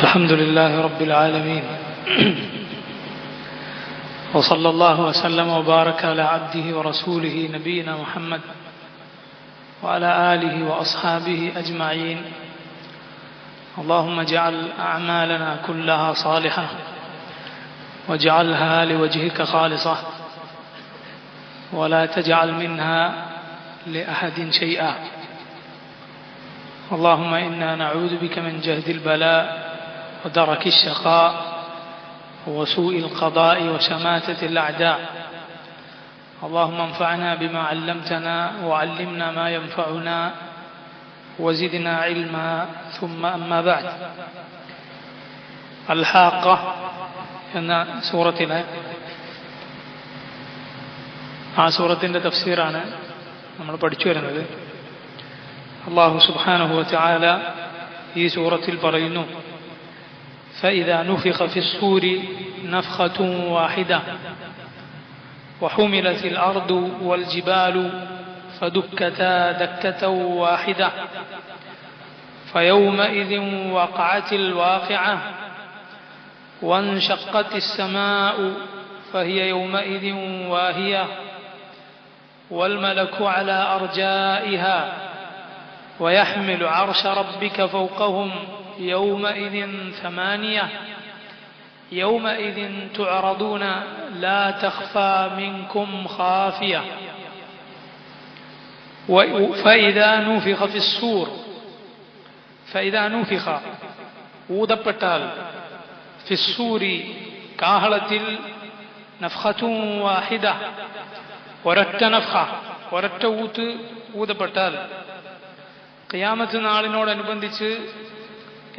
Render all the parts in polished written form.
الحمد لله رب العالمين وصلى الله وسلم وبارك على عبده ورسوله نبينا محمد وعلى آله وأصحابه أجمعين. اللهم اجعل أعمالنا كلها صالحة واجعلها لوجهك خالصة ولا تجعل منها لأحد شيئا. اللهم إنا نعوذ بك من جهد البلاء ودرك الشقاء وسوء القضاء وشماتة الأعداء. اللهم انفعنا بما علمتنا وعلمنا ما ينفعنا وزدنا علما. ثم أما بعد. الحاقة എന്ന സൂറത്തിലെ ആ സൂറത്തിൻ്റെ തഫ്സീറാണ് നമ്മൾ പഠിച്ചു വരുന്നത്. അല്ലാഹു സുബ്ഹാനഹു വ തആല ഈ സൂറത്തിൽ പറയുന്നു, فإذا نفخ في الصور نفخة واحدة وحملت الأرض والجبال فدكتا دكة واحدة فيومئذ وقعت الواقعة وانشقت السماء فهي يومئذ واهية والملك على أرجائها ويحمل عرش ربك فوقهم يومئذ ثمانية يومئذ تعرضون لا تخفى منكم خافية فإذا نفخ في الصور فإذا نفخ ഊതപ്പെട്ടാൽ ഫിസ്സൂരി കാഹളത്തിൽ നഫ്ഖത്തുൻ വാഹിദ ഒരൊറ്റ നഫ്ഖ ഒരൊറ്റ ഊത്ത് ഊതപ്പെട്ടാൽ ഖിയാമത്ത് നാളിനോടനുബന്ധിച്ച്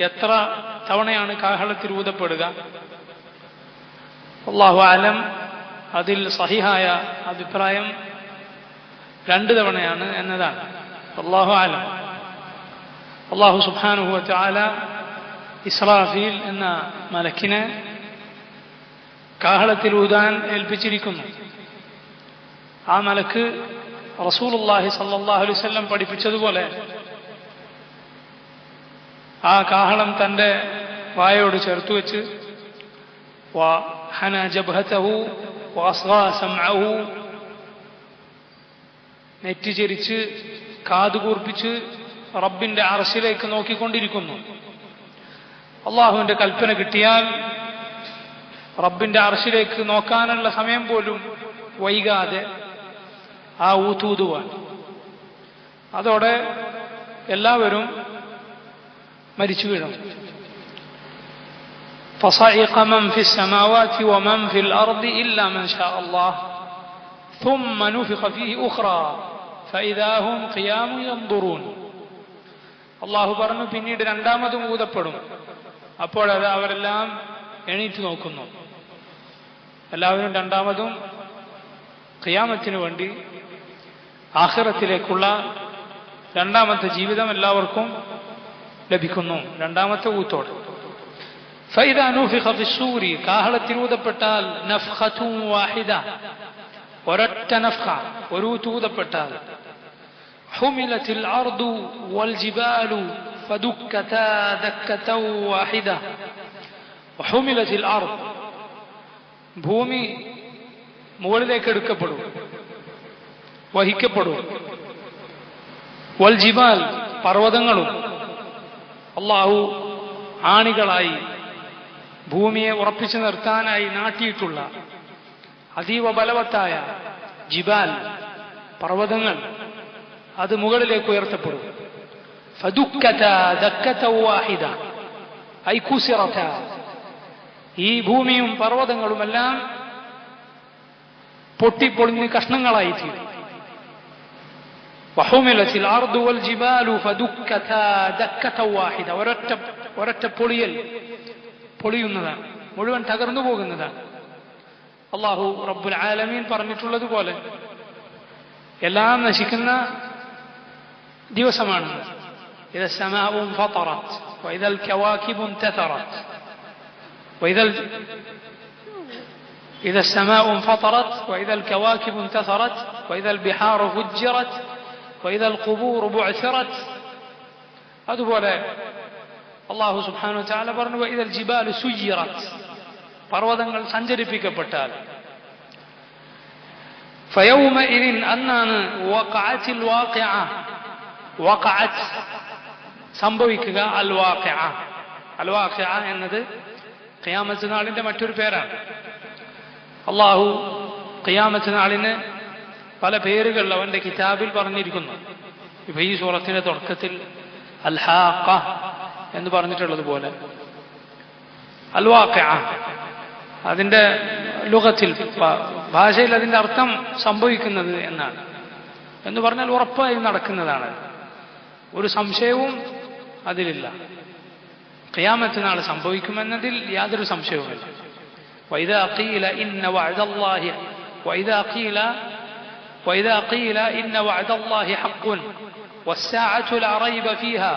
എത്ര തവണയാണ് കാഹളത്തിൽ ഊതപ്പെടുക? അല്ലാഹു അലം. അതിൽ സഹിഹായ അഭിപ്രായം 2 തവണയാണ് എന്നതാണ്. അല്ലാഹു അലം. അല്ലാഹു സുബ്ഹാനഹു വ തആല ഇസ്രാഫീൽ എന്ന മലക്കിനെ കാഹളത്തിൽ ഊതാൻ ഏൽപ്പിച്ചിരിക്കുന്നു. ആ മലക്ക് റസൂലുള്ളാഹി സ്വല്ലല്ലാഹു അലൈഹി വസല്ലം പഠിപ്പിച്ചതുപോലെ ആ കാഹളം തൻ്റെ വായോട് ചേർത്തു വെച്ച് വഹന ജബ്ഹതഹു വഅസ്ഗാ സമഅഹു നെറ്റിചരിച്ച് കാതുകൂർപ്പിച്ച് റബ്ബിന്റെ അർശിലേക്ക് നോക്കിക്കൊണ്ടിരിക്കുന്നു. അള്ളാഹുവിന്റെ കൽപ്പന കിട്ടിയാൽ റബ്ബിന്റെ അർശിലേക്ക് നോക്കാനുള്ള സമയം പോലും വൈകാതെ ആ ഊതൂതുവാൻ. അതോടെ എല്ലാവരും മരിച്ചു വീഴും. فصعق من في السماوات ومن في الأرض إلا من شاء الله ثم نفخ فيه أخرى فإذا هم قيام ينظرون. അള്ളാഹു പറഞ്ഞു, പിന്നീട് രണ്ടാമതും ഊതപ്പെടും. അപ്പോഴത് അവരെല്ലാം എണീറ്റ് നോക്കുന്നു. എല്ലാവരും രണ്ടാമതും ഖിയാമത്തിനു വേണ്ടി ആഖിറത്തിലേക്കുള്ള രണ്ടാമത്തെ ജീവിതം എല്ലാവർക്കും ലഭിക്കുന്നു രണ്ടാമത്തെ ഊത്തോടെ. ഫൈദാ നുഫിഖ ഫിസ്സൂരി കാഹളത്തിൽ ഊതപ്പെട്ടാൽ നഫ്ഖത്തുൻ വാഹിദ ഒരൊറ്റ നഫ്ഖ ഒരു ഊതപ്പെട്ടാൽ ഹുമിലത്തിൽ അർദു വൽ ജിബാലു ഫദുക്കതാ ദക്കതൻ വാഹിദ വഹുമിലത്തിൽ അർദ് ഭൂമി മുകളിലേക്ക് എടുക്കപ്പെടും, വഹിക്കപ്പെടും. വൽ ജിബാൽ പർവ്വതങ്ങളും അല്ലാഹു ആണികളായി ഭൂമിയെ ഉറപ്പിച്ചു നിർത്താനായി നാട്ടിയിട്ടുള്ള അതീവ ബലവത്തായ ജിബാൽ പർവ്വതങ്ങൾ അത് മുകളിലേക്ക് ഉയർത്തപ്പെടും. ഫദുക്കതാ ദക്കതൻ വാഹിദ ഐ കുസിറത ഈ ഭൂമിയും പർവ്വതങ്ങളുമെല്ലാം പൊട്ടിപ്പൊളിഞ്ഞ് കഷ്ണങ്ങളായി തീരും. وحملت الأرض والجبال فدكتا دكة واحدة ഒരൊറ്റ പൊളിയുന്നതാണ്, മുഴുവൻ തകർന്നു പോകുന്നതാണ്. അല്ലാഹു റബ്ബുൽ ആലമീൻ പറഞ്ഞിട്ടുള്ളതുപോലെ എല്ലാം നശിക്കുന്ന ദിവസമാണ്. إذا السماء انفطرت وإذا الكواكب انتثرت إذا السماء انفطرت وإذا الكواكب انتثرت وإذا البحار فجرت وإذا القبور بعثرت. അതുപോലെ അല്ലാഹു സുബ്ഹാനഹു വ തആല പറഞ്ഞു വഇദൽ ജിബാലു സുയ്യിറത്, പർവ്വതങ്ങൾ സഞ്ചരിപ്പിക്കപ്പെട്ടാൽ, ഫയൗമഇദിൻ അന്നാണ് വഖഅത്തിൽ വാഖിഅ, വഖഅത് സംഭവിക്കുക, അൽ വാഖിഅ. അൽ വാഖിഅ എന്നത് ഖിയാമത്ത് നാളിന്റെ മറ്റൊരു പേരാണ്. അല്ലാഹു ഖിയാമത്ത് നാളിന് പല പേരുകൾ അവന്റെ കിതാബിൽ പറഞ്ഞിരിക്കുന്നു. ഇപ്പൊ ഈ സൂറത്തിന്റെ തുടക്കത്തിൽ അൽ ഹാഖ എന്ന് പറഞ്ഞിട്ടുള്ളതുപോലെ അൽ വാഖിഅ അതിന്റെ ലുഗത്തിൽ ഭാഷയിൽ അതിന്റെ അർത്ഥം സംഭവിക്കുന്നത് എന്നാണ്. എന്ന് പറഞ്ഞാൽ ഉറപ്പായി നടക്കുന്നതാണ്, ഒരു സംശയവും അതിലില്ല. ഖിയാമത്ത് നാൾ സംഭവിക്കുമെന്നതിൽ യാതൊരു സംശയവുമില്ല. وإذا قيل إن وعد الله حق والساعة لا ريب فيها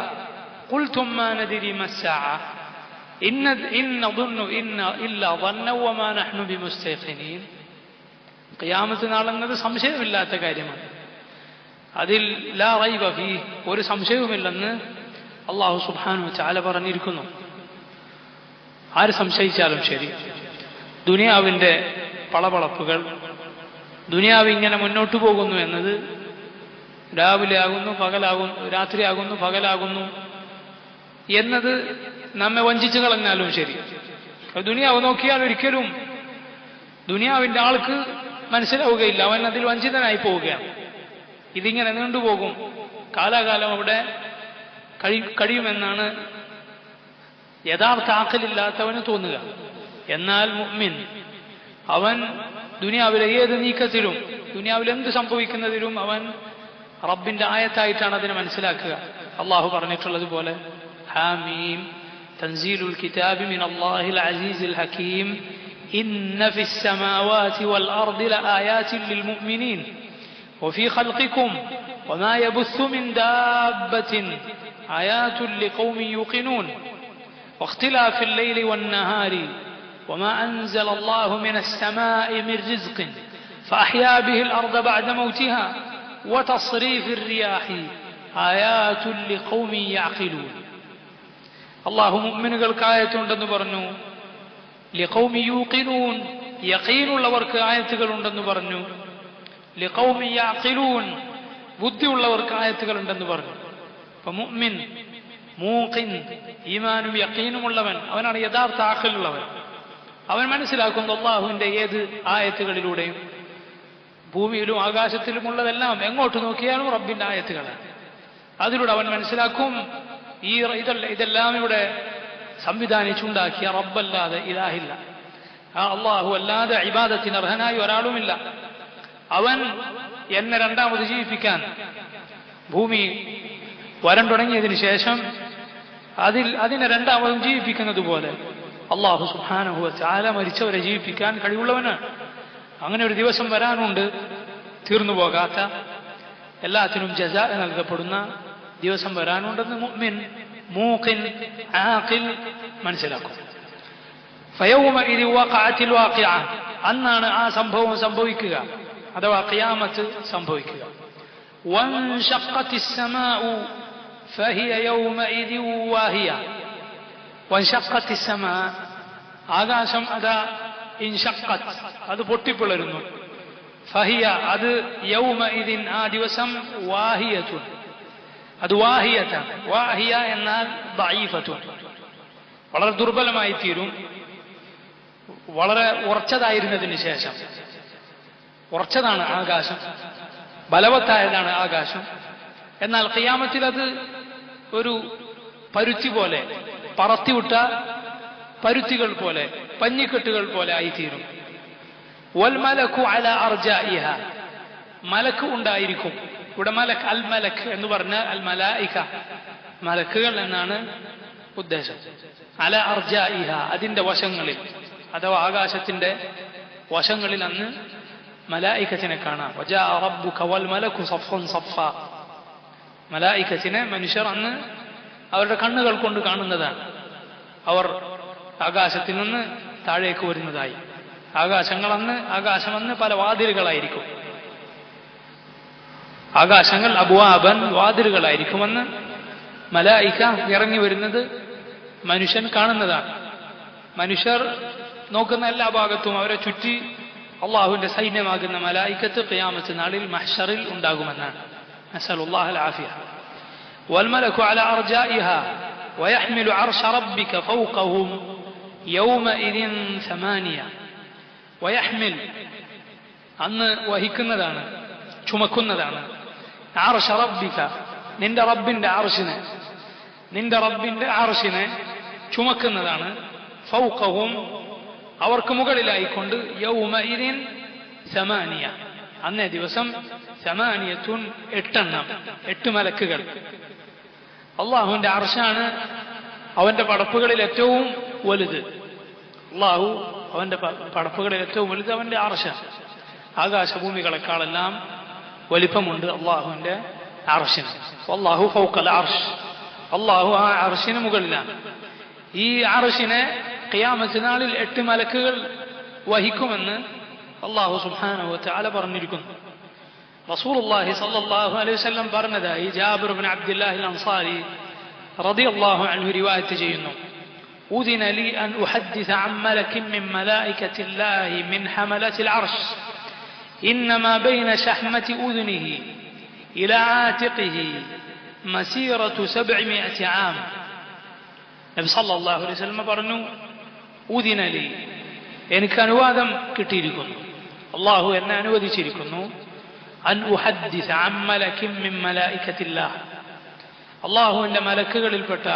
قلتم ما ندري ما الساعة إن نظن إلا ظنا وما نحن بمستيقنين. ഖിയാമത്ത് നാൾ എന്നത് സംശയമില്ലാത്ത കാര്യമാണ്. അതിൽ ലാ റൈബ ഫീഹ്, ഒരു സംശയവുമില്ലെന്ന് അല്ലാഹു സുബ്ഹാനഹു വ തആല പറഞ്ഞിരിക്കുന്നു. ആര് സംശയിച്ചാലും ശരി, ദുനിയാവിന്റെ പളപളപ്പുകൾ, ദുനിയാവ് ഇങ്ങനെ മുന്നോട്ടു പോകുന്നു എന്നത്, രാവിലെ ആകുന്നു പകലാകുന്നു, രാത്രിയാകുന്നു പകലാകുന്നു എന്നത് നമ്മെ വഞ്ചിച്ചു കളഞ്ഞാലും ശരി, ദുനിയാവ് നോക്കിയാൽ ഒരിക്കലും ദുനിയാവിന്റെ ആൾക്ക് മനസ്സിലാവുകയില്ല, അവൻ അതിൽ വഞ്ചിതനായി പോവുകയാണ്. ഇതിങ്ങനെ നീണ്ടുപോകും, കാലാകാലം അവിടെ കഴിയുമെന്നാണ് യഥാർത്ഥ ആഖലില്ലാത്തവന് തോന്നുക. എന്നാൽ മുഅ്മിൻ അവൻ ദുനിയാവിലെ ഏത് നീക്കത്തിലും, ദുനിയാവിൽ എന്ത് സംഭവിക്കുന്നതിലും അവൻ റബ്ബിന്റെ ആയത്തായിട്ടാണ് അതിനെ മനസ്സിലാക്കുക. അള്ളാഹു പറഞ്ഞിട്ടുള്ളതുപോലെ ഹാമീം തൻസീലുൽ കിതാബി മിനല്ലാഹിൽ അസീസിൽ ഹകീം ഇന്ന ഫിസ് സമാവാതി വൽ അർദി ലആയാതിൻ ലിൽ മുഅ്മിനീൻ വഫീ ഖൽഖികും വമാ യബുസ്സു മിൻ ദാബത്തിൻ ആയാതുൻ ലിഖൗമിൻ യൂഖിനൂൻ വഖ്തിലാഫിൽ ലൈലി വന്നഹാരി وما أنزل الله من السماء من رزق فأحيا به الأرض بعد موتها وتصريف الرياح آيات لقوم يعقلون. الله മുഅ്മിനുകൾക്ക് ആയത്തുണ്ടെന്ന് പറഞ്ഞു, لقوم يوقنون യഖീനുള്ളവർക്ക് ആയത്തുകളുണ്ടെന്ന് പറഞ്ഞു, لقوم يعقلون ബുദ്ധിയുള്ളവർക്ക് ആയത്തുകളുണ്ടെന്ന് പറഞ്ഞു. അപ്പൊ മുഅ്മിൻ മൂഖിൻ, ഈമാനും യഖീനുമുള്ളവൻ, അവനാണ് യഥാർത്ഥ ആഖിലുള്ളവൻ. അവൻ മനസ്സിലാക്കുന്നു അല്ലാഹുവിന്റെ ഏത് ആയത്തുകളിലൂടെയും, ഭൂമിയിലും ആകാശത്തിലുമുള്ളതെല്ലാം എങ്ങോട്ട് നോക്കിയാലും റബ്ബിന്റെ ആയത്തുകളാണ്. അതിലൂടെ അവൻ മനസ്സിലാക്കും ഇതെല്ലാം ഇവിടെ സംവിധാനിച്ചുണ്ടാക്കിയ റബ്ബല്ലാതെ ഇലാഹില്ല, ആ അല്ലാഹു അല്ലാതെ ഇബാദത്തിന് അർഹനായി ഒരാളുമില്ല. അവൻ എന്നെ രണ്ടാമത് ജീവിപ്പിക്കാൻ, ഭൂമി വരണ്ടുടങ്ങിയതിനു ശേഷം അതിനെ രണ്ടാമതും ജീവിപ്പിക്കുന്നത് പോലെ അല്ലാഹു സുബ്ഹാനഹു വ തആല മരിച്ചവരെ ജീവിപ്പിക്കാൻ കഴിവുള്ളവനാണ്. അങ്ങനെ ഒരു ദിവസം വരാനുണ്ട്, തീർന്നു പോകാത്ത, എല്ലാത്തിനും ജസാ നൽകപ്പെടുന്ന ദിവസം വരാനുണ്ടെന്ന് മുഅ്മിൻ മൂഖിൻ ആഖിൽ മനസ്സിലാക്കും. ഫയൗമഇദി വഖഅത്തിൽ വാഖിഅ, അന്നാണ് ആ സംഭവം സംഭവിക്കുക, അഥവാ ഖിയാമത്ത് സംഭവിക്കുക. വൻശഖ്ഖത്തിസ് സമാഉ ഫഹിയ യൗമഇദി വാഹിയ. വൻശഖ്ഖത്തിസ് സമാ, ആകാശം അതാ ഇൻശഖ്ഖത്ത്, അത് പൊട്ടിപ്പിളരുന്നു. ഫഹിയ, അത് യൗമഇദിൻ, ആ ദിവസം, വാഹിയത്തുൻ, അത് വാഹിയത്താണ്. വാഹിയ എന്നാൽ ദഈഫത്തുൻ, വളരെ ദുർബലമായി തീരും, വളരെ ഉറച്ചതായിരുന്നതിന് ശേഷം. ഉറച്ചതാണ് ആകാശം, ബലവത്തായതാണ് ആകാശം. എന്നാൽ ഖിയാമത്തിൽ അത് ഒരു പരുത്തി പോലെ, പറത്തിവിട്ട പരുത്തികൾ പോലെ, പഞ്ഞിക്കെട്ടുകൾ പോലെ ആയിത്തീരും. വൽ മലക്കു അല അർജാഇഹ, മലക്ക് ഉണ്ടായിരിക്കും. ഇവിടെ മലക്ക്, അൽ മലക്ക് എന്ന് പറഞ്ഞാൽ അൽ മലായിക, മലക്കുകൾ എന്നാണ് ഉദ്ദേശം. അല അർജാഇഹ, അതിന്റെ വശങ്ങളിൽ, അഥവാ ആകാശത്തിന്റെ വശങ്ങളിൽ അന്ന് മലായികത്തിനെ കാണാം. വജാഅ റബ്ബുക വൽ മലക്കു സഫൻ സഫ, മലായികത്തിനെ മനുഷ്യർ അന്ന് അവരുടെ കണ്ണുകൾ കൊണ്ട് കാണുന്നതാണ്. അവർ ആകാശത്തിൽ നിന്ന് താഴേക്ക് വരുന്നതായി. ആകാശമന്ന് പല വാതിലുകളായിരിക്കും. ആകാശങ്ങൾ അബ്വാബൻ, വാതിലുകളായിരിക്കുമെന്ന് മലായിക ഇറങ്ങി വരുന്നത് മനുഷ്യൻ കാണുന്നതാണ്. മനുഷ്യർ നോക്കുന്ന എല്ലാ ഭാഗത്തും അവരെ ചുറ്റി അള്ളാഹുവിന്റെ സൈന്യമാകുന്ന മലായിക്കത്ത് ഖിയാമത്ത് നാളിൽ മഹ്ശറിൽ ഉണ്ടാകുമെന്നാണ്. നസ്അലുല്ലാഹൽ ആഫിയ. വൽമലകു അലാ അർജാഇഹാ വയഹ്മിലു അർശ റബ്ബിക ഫൗഖഹും യൗമഇദിൻ സമാനിയ. വയഹ്മിൽ അന്ന് വഹിക്കുന്നതാണ്, ചുമക്കുന്നതാണ്. അർശ റബ്ബിക നിന്റെ റബ്ബിന്റെ അർശിനെ ചുമക്കുന്നതാണ്. ഫൗഖഹും അവർക്ക് മുകളിലായിക്കൊണ്ട് യൗമഇദിൻ സമാനിയ അന്നേ ദിവസം സമാനിയത്തുൻ 8 മലക്കുകൾ. അള്ളാഹുവിന്റെ അർശാണ് അവന്റെ പടപ്പുകളിൽ ഏറ്റവും വലുത്. അള്ളാഹു അവന്റെ പടപ്പുകളിൽ ഏറ്റവും വലുത് അവന്റെ അർശാണ്. ആകാശഭൂമികളെക്കാളെല്ലാം വലിപ്പമുണ്ട് അള്ളാഹുവിന്റെ അർശിന്. അള്ളാഹു ഫൗഖൽ അർശ്, അള്ളാഹു ആ അർശിന് മുകളിലാണ്. ഈ അർശിനെ ഖിയാമത്ത് നാളിൽ 8 മലക്കുകൾ വഹിക്കുമെന്ന് അള്ളാഹു സുബ്ഹാനഹു വ തആല പറഞ്ഞിരിക്കുന്നു. റസൂലുള്ളാഹി സ്വല്ലല്ലാഹു അലൈഹി വസല്ലം പറഞ്ഞതായി ജാബിർ ഇബ്നു അബ്ദുല്ലാഹി അൻസാരി റളിയല്ലാഹു അൻഹു റിവായത്ത് ചെയ്യുന്നു. ഉദിന ലി അൻ ഉഹദ്ദിസ അൻ മലകിൻ മിൻ മലായികത്തില്ലാഹി മിൻ ഹമലത്തിൽ അർശ് ഇന്നമാ ബൈന ശഹ്മതി ഉദ്നിഹി ഇലാ ആതിഖിഹി മസീറത്തു 700 ആം. നബി സല്ലല്ലാഹു അലൈഹി വസല്ലം പറഞ്ഞു, ഉദിന ലി എനിക്ക് അനുവാദം കിട്ടിയിരിക്കുന്നു, അള്ളാഹു എന്നെ അനുവദിച്ചിരിക്കുന്നു, അൻ ഉഹദ്ദിസ അൻ മലകിൻ മിൻ മലായികത്തില്ലാഹ് അള്ളാഹുവിന്റെ മലക്കുകളിൽപ്പെട്ട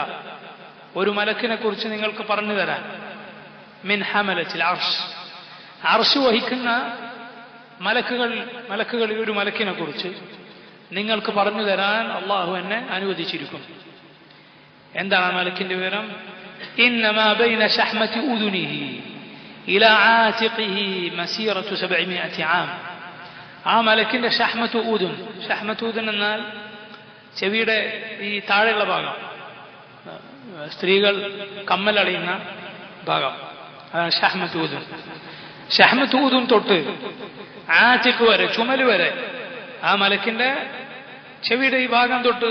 ഒരു മലക്കിനെ കുറിച്ച് നിങ്ങൾക്ക് പറഞ്ഞു തരാൻ. മിൻ ഹമലത്തിൽ അർശ് അർശ് വഹിക്കുന്ന മലക്കുകളിൽ ഒരു മലക്കിനെ കുറിച്ച് നിങ്ങൾക്ക് പറഞ്ഞു തരാൻ അള്ളാഹു എന്നെ അനുവദിച്ചിരിക്കുന്നു. എന്താണ് ആ മലക്കിന്റെ വിവരം? ഇന്നമാ ബൈന ശഹ്മതി ഉദുനിഹി ഇലാ ആതിഖിഹി മസീറത്തു 700 ആം. ആ മലക്കിന്റെ ഷഹ്മത്ത് ഊദുൻ എന്നാൽ ചെവിയുടെ ഈ താഴെയുള്ള ഭാഗം, സ്ത്രീകൾ കമ്മലണിയുന്ന ഭാഗം, അതാണ് ഷഹ്മത്ത് ഊദുൻ തൊട്ട് ആതിഖ് വരെ, ചുമല് വരെ, ആ മലക്കിന്റെ ചെവിയുടെ ഈ ഭാഗം തൊട്ട്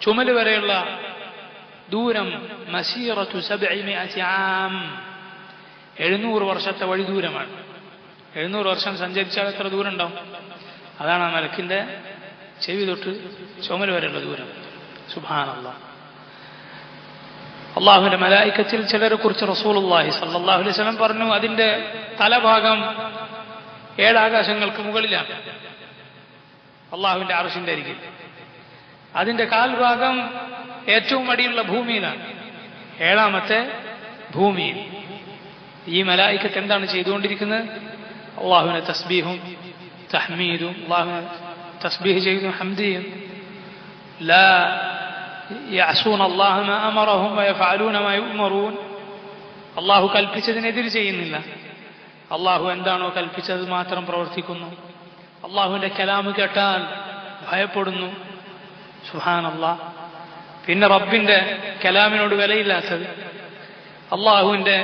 ചുമല് വരെയുള്ള ദൂരം മസീറത്തു 700 ആം 700 വർഷത്തെ വഴി ദൂരമാണ്. 700 വർഷം സഞ്ചരിച്ചാൽ എത്ര ദൂരം ഉണ്ടാവും? അതാണ് ആ മലക്കിന്റെ ചെവി തൊട്ട് ചുമല് വരെയുള്ള ദൂരം. സുബ്ഹാനല്ലാഹ്. അള്ളാഹുവിന്റെ മലായികത്തിൽ ചിലരെ കുറിച്ച് റസൂലുള്ളാഹി സ്വല്ലല്ലാഹു അലൈഹി വസല്ലം പറഞ്ഞു, അതിന്റെ തലഭാഗം 7 ആകാശങ്ങൾക്ക് മുകളിലാണ്, അള്ളാഹുവിന്റെ അർശിന്റെ അരികിൽ. അതിന്റെ കാൽഭാഗം ഏറ്റവും അടിയുള്ള ഭൂമിയിലാണ്, 7ാമത്തെ ഭൂമിയിൽ. ഈ മലായികത്ത് എന്താണ് ചെയ്തുകൊണ്ടിരിക്കുന്നത്? അള്ളാഹുവിനെ തസ്ബീഹും തഹ്മീദും, അള്ളാഹുവിനെ തസ്ബീഹ് ചെയ്യുന്നു, ഹംദ് ചെയ്യും. ലാ യഅസൂന അല്ലാഹ മാ അമറഹും വയഫഅലൂന മാ യുഅ്മറൂൻ. അള്ളാഹു കൽപ്പിച്ചതിനെതിരെ ചെയ്യുന്നില്ല, അള്ളാഹു എന്താണോ കൽപ്പിച്ചത് മാത്രം പ്രവർത്തിക്കുന്നു. അള്ളാഹുവിന്റെ കലാമ് കേട്ടാൽ ഭയപ്പെടുന്നു. സുബ്ഹാനല്ലാഹ്. പിന്നെ റബ്ബിന്റെ കലാമിനോട് വിലയില്ലാത്തത്, അള്ളാഹുവിന്റെ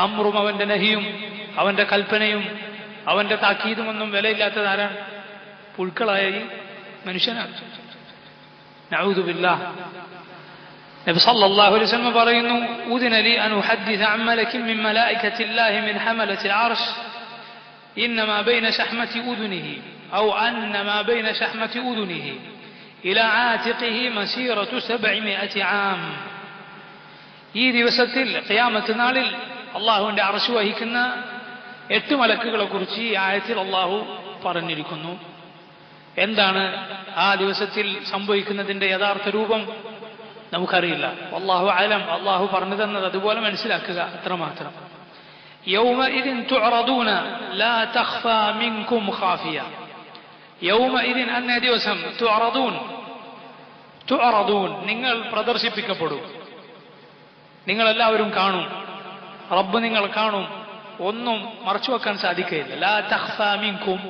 അമ്രും അവന്റെ നഹിയും അവന്റെ കൽപ്പനയും അവന്റെ താക്കീതുമൊന്നും വിലയില്ലാത്തത് ആരാണ്? പുഴുക്കളായ ഈ മനുഷ്യനാണ്. നഊദു ബില്ലാഹ്. നബി സല്ലല്ലാഹു അലൈഹി വസല്ലം പറയുന്നു, ഉദിന ലി അൻ ഉഹദ്ദിസ അൻ മലകിൻ മിൻ മലായികത്തില്ലാഹി മിൻ ഹമലത്തിൽ അർശ് ഇന്നമാ ബൈന ശഹ്മതി ഉദ്നിഹി ഔ അന്നമാ ബൈന ശഹ്മതി ഉദ്നിഹി ഇലാ ആതിഖിഹി മസീറത്തു 700 ആം. ഈ ദിവസത്തിൽ ഖിയാമത്ത് നാളിൽ അള്ളാഹുവിന്റെ അർശ് വഹിക്കുന്ന 8 മലക്കുകളെ കുറിച്ച് ഈ ആയത്തിൽ അള്ളാഹു പറഞ്ഞിരിക്കുന്നു. എന്താണ് ആ ദിവസത്തിൽ സംഭവിക്കുന്നതിന്റെ യഥാർത്ഥ രൂപം നമുക്കറിയില്ല. അല്ലാഹു അലം. അള്ളാഹു പറഞ്ഞു തന്നത് അതുപോലെ മനസ്സിലാക്കുക, അത്രമാത്രം. യൗമഇദിൻ തുഅറദൂന ലാ തഖ്ഫാ മിൻകും ഖാഫിയ. യൗമഇദിൻ അന്നേ ദിവസം തുഅറദൂൻ നിങ്ങൾ പ്രദർശിപ്പിക്കപ്പെടും, നിങ്ങളെല്ലാവരും കാണും, റബ്ബ് നിങ്ങൾ കാണും, ഒന്നും മറച്ചു വെക്കാൻ സാധിക്കുകയില്ല. ലാ തഖ്ഫാ മിൻകും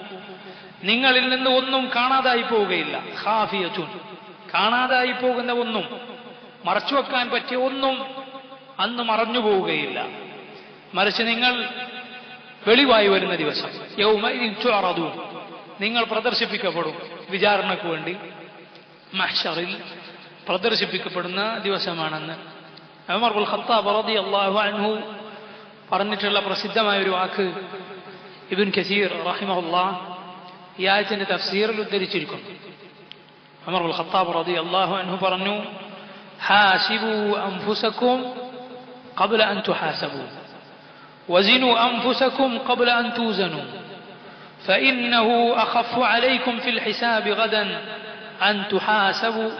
നിങ്ങളിൽ നിന്ന് ഒന്നും കാണാതായി പോവുകയില്ല. ഖാഫിയത്തുൻ കാണാതായി പോകുന്ന ഒന്നും, മറച്ചുവെക്കാൻ പറ്റിയ ഒന്നും അന്ന് മറഞ്ഞു പോവുകയില്ല. മറിച്ച് നിങ്ങൾ വെളിവായി വരുന്ന ദിവസം, യൗമഇദിൻ തുഅറദൂൻ നിങ്ങൾ പ്രദർശിപ്പിക്കപ്പെടും, വിചാരണയ്ക്ക് വേണ്ടി മഹ്ശറിൽ പ്രദർശിപ്പിക്കപ്പെടുന്ന ദിവസമാണെന്ന് ഉമർ ഇബ്നുൽ ഖത്താബ് റളിയല്ലാഹു അൻഹു പറഞ്ഞിട്ടുള്ള പ്രസിദ്ധമായ ഒരു വാക്ക് ഇബ്നു കസീർ റഹിമഹുല്ലാഹ് ഈ ആയത്തിന്റെ തഫ്സീറിൽ ഉദ്ധരിച്ചിരിക്കുന്നു. ഉമർ ഇബ്നുൽ ഖത്താബ് റളിയല്ലാഹു അൻഹു പറഞ്ഞു, ഹാസിബു അൻഫുസകും ഖബ്ല അൻ തുഹാസബു വസിനു അൻഫുസകും ഖബ്ല അൻ തൂസനു فإنه أخف عليكم في الحساب غدا أن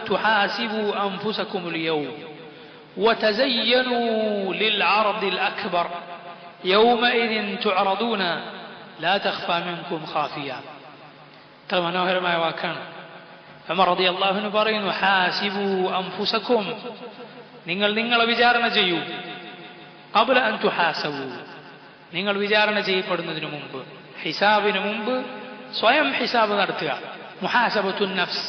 تحاسبوا أنفسكم اليوم وتزينوا للعرض الأكبر يومئذ تعرضون لا تخفى منكم خافية. ترى منوهر ما يواكان عمر رضي الله عنه പറയുന്നു, حاسبوا أنفسكم, നിങ്ങളെ വിചാരണ ചെയ്യൂ, قبل أن تحاسبوا, നിങ്ങൾ വിചാരണ ചെയ്യപ്പെടുന്നതിന് മുമ്പ്, ഹിസാബിന് മുമ്പ് സ്വയം ഹിസാബ് നടത്തുക. മുഹാസബത്തുൻ നഫ്സ്.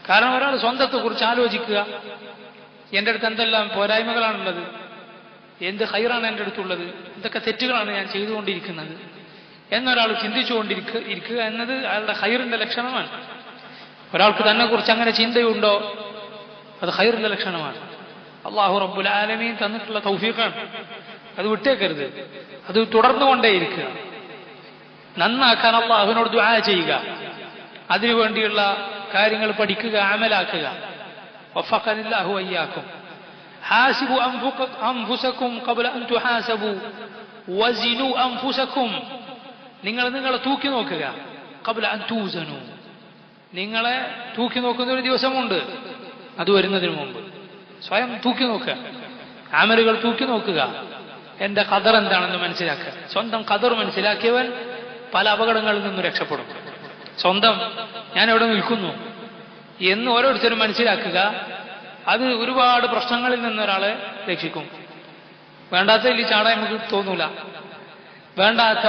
കാരണം ഒരാൾ സ്വന്തത്തെക്കുറിച്ച് ആലോചിക്കുക, എൻ്റെ അടുത്ത് എന്തെല്ലാം പോരായ്മകളാണുള്ളത്, എന്ത് ഖൈറാണ് എൻ്റെ അടുത്തുള്ളത്, എന്തൊക്കെ തെറ്റുകളാണ് ഞാൻ ചെയ്തുകൊണ്ടിരിക്കുന്നത് എന്നൊരാൾ ചിന്തിച്ചുകൊണ്ടിരിക്കുക എന്നത് അയാളുടെ ഖൈറിന്റെ ലക്ഷണമാണ്. ഒരാൾക്ക് തന്നെ കുറിച്ച് അങ്ങനെ ചിന്തയുണ്ടോ, അത് ഖൈറിന്റെ ലക്ഷണമാണ്. അല്ലാഹു റബ്ബുൽ ആലമീൻ തന്നിട്ടുള്ള തൗഫീഖാണ്, അത് വിട്ടേക്കരുത്, അത് തുടർന്നുകൊണ്ടേയിരിക്കുക. നന്നാക്കാൻ അല്ലാഹുവിനോട് ദുആ ചെയ്യുക, അതിനുവേണ്ടിയുള്ള കാര്യങ്ങൾ പഠിക്കുക, അമലാക്കുക. വഫഖനില്ലാഹു വയ്യാക്കും. ഹാസിബു അൻഫുസകും ഖബ്ല അൻ തുഹാസബു വസിനു അൻഫുസകും, നിങ്ങളെ തൂക്കി നോക്കുക. ഖബ്ല അൻ തൂസനു, നിങ്ങളെ തൂക്കി നോക്കുന്ന ഒരു ദിവസമുണ്ട്, അത് വരുന്നതിന് മുമ്പ് സ്വയം തൂക്കി നോക്കുക, അമലുകൾ തൂക്കി നോക്കുക. എന്റെ ഖദർ എന്താണെന്ന് മനസ്സിലാക്കുക. സ്വന്തം ഖദർ മനസ്സിലാക്കിയവൻ പല അപകടങ്ങളിൽ നിന്നും രക്ഷപ്പെടും. സ്വന്തം ഞാൻ എവിടെ നിൽക്കുന്നു എന്ന് ഓരോരുത്തരും മനസ്സിലാക്കുക. അത് ഒരുപാട് പ്രശ്നങ്ങളിൽ നിന്നൊരാളെ രക്ഷിക്കും. വേണ്ടാത്തതിൽ ചാടാൻ നമുക്ക് തോന്നൂല. വേണ്ടാത്ത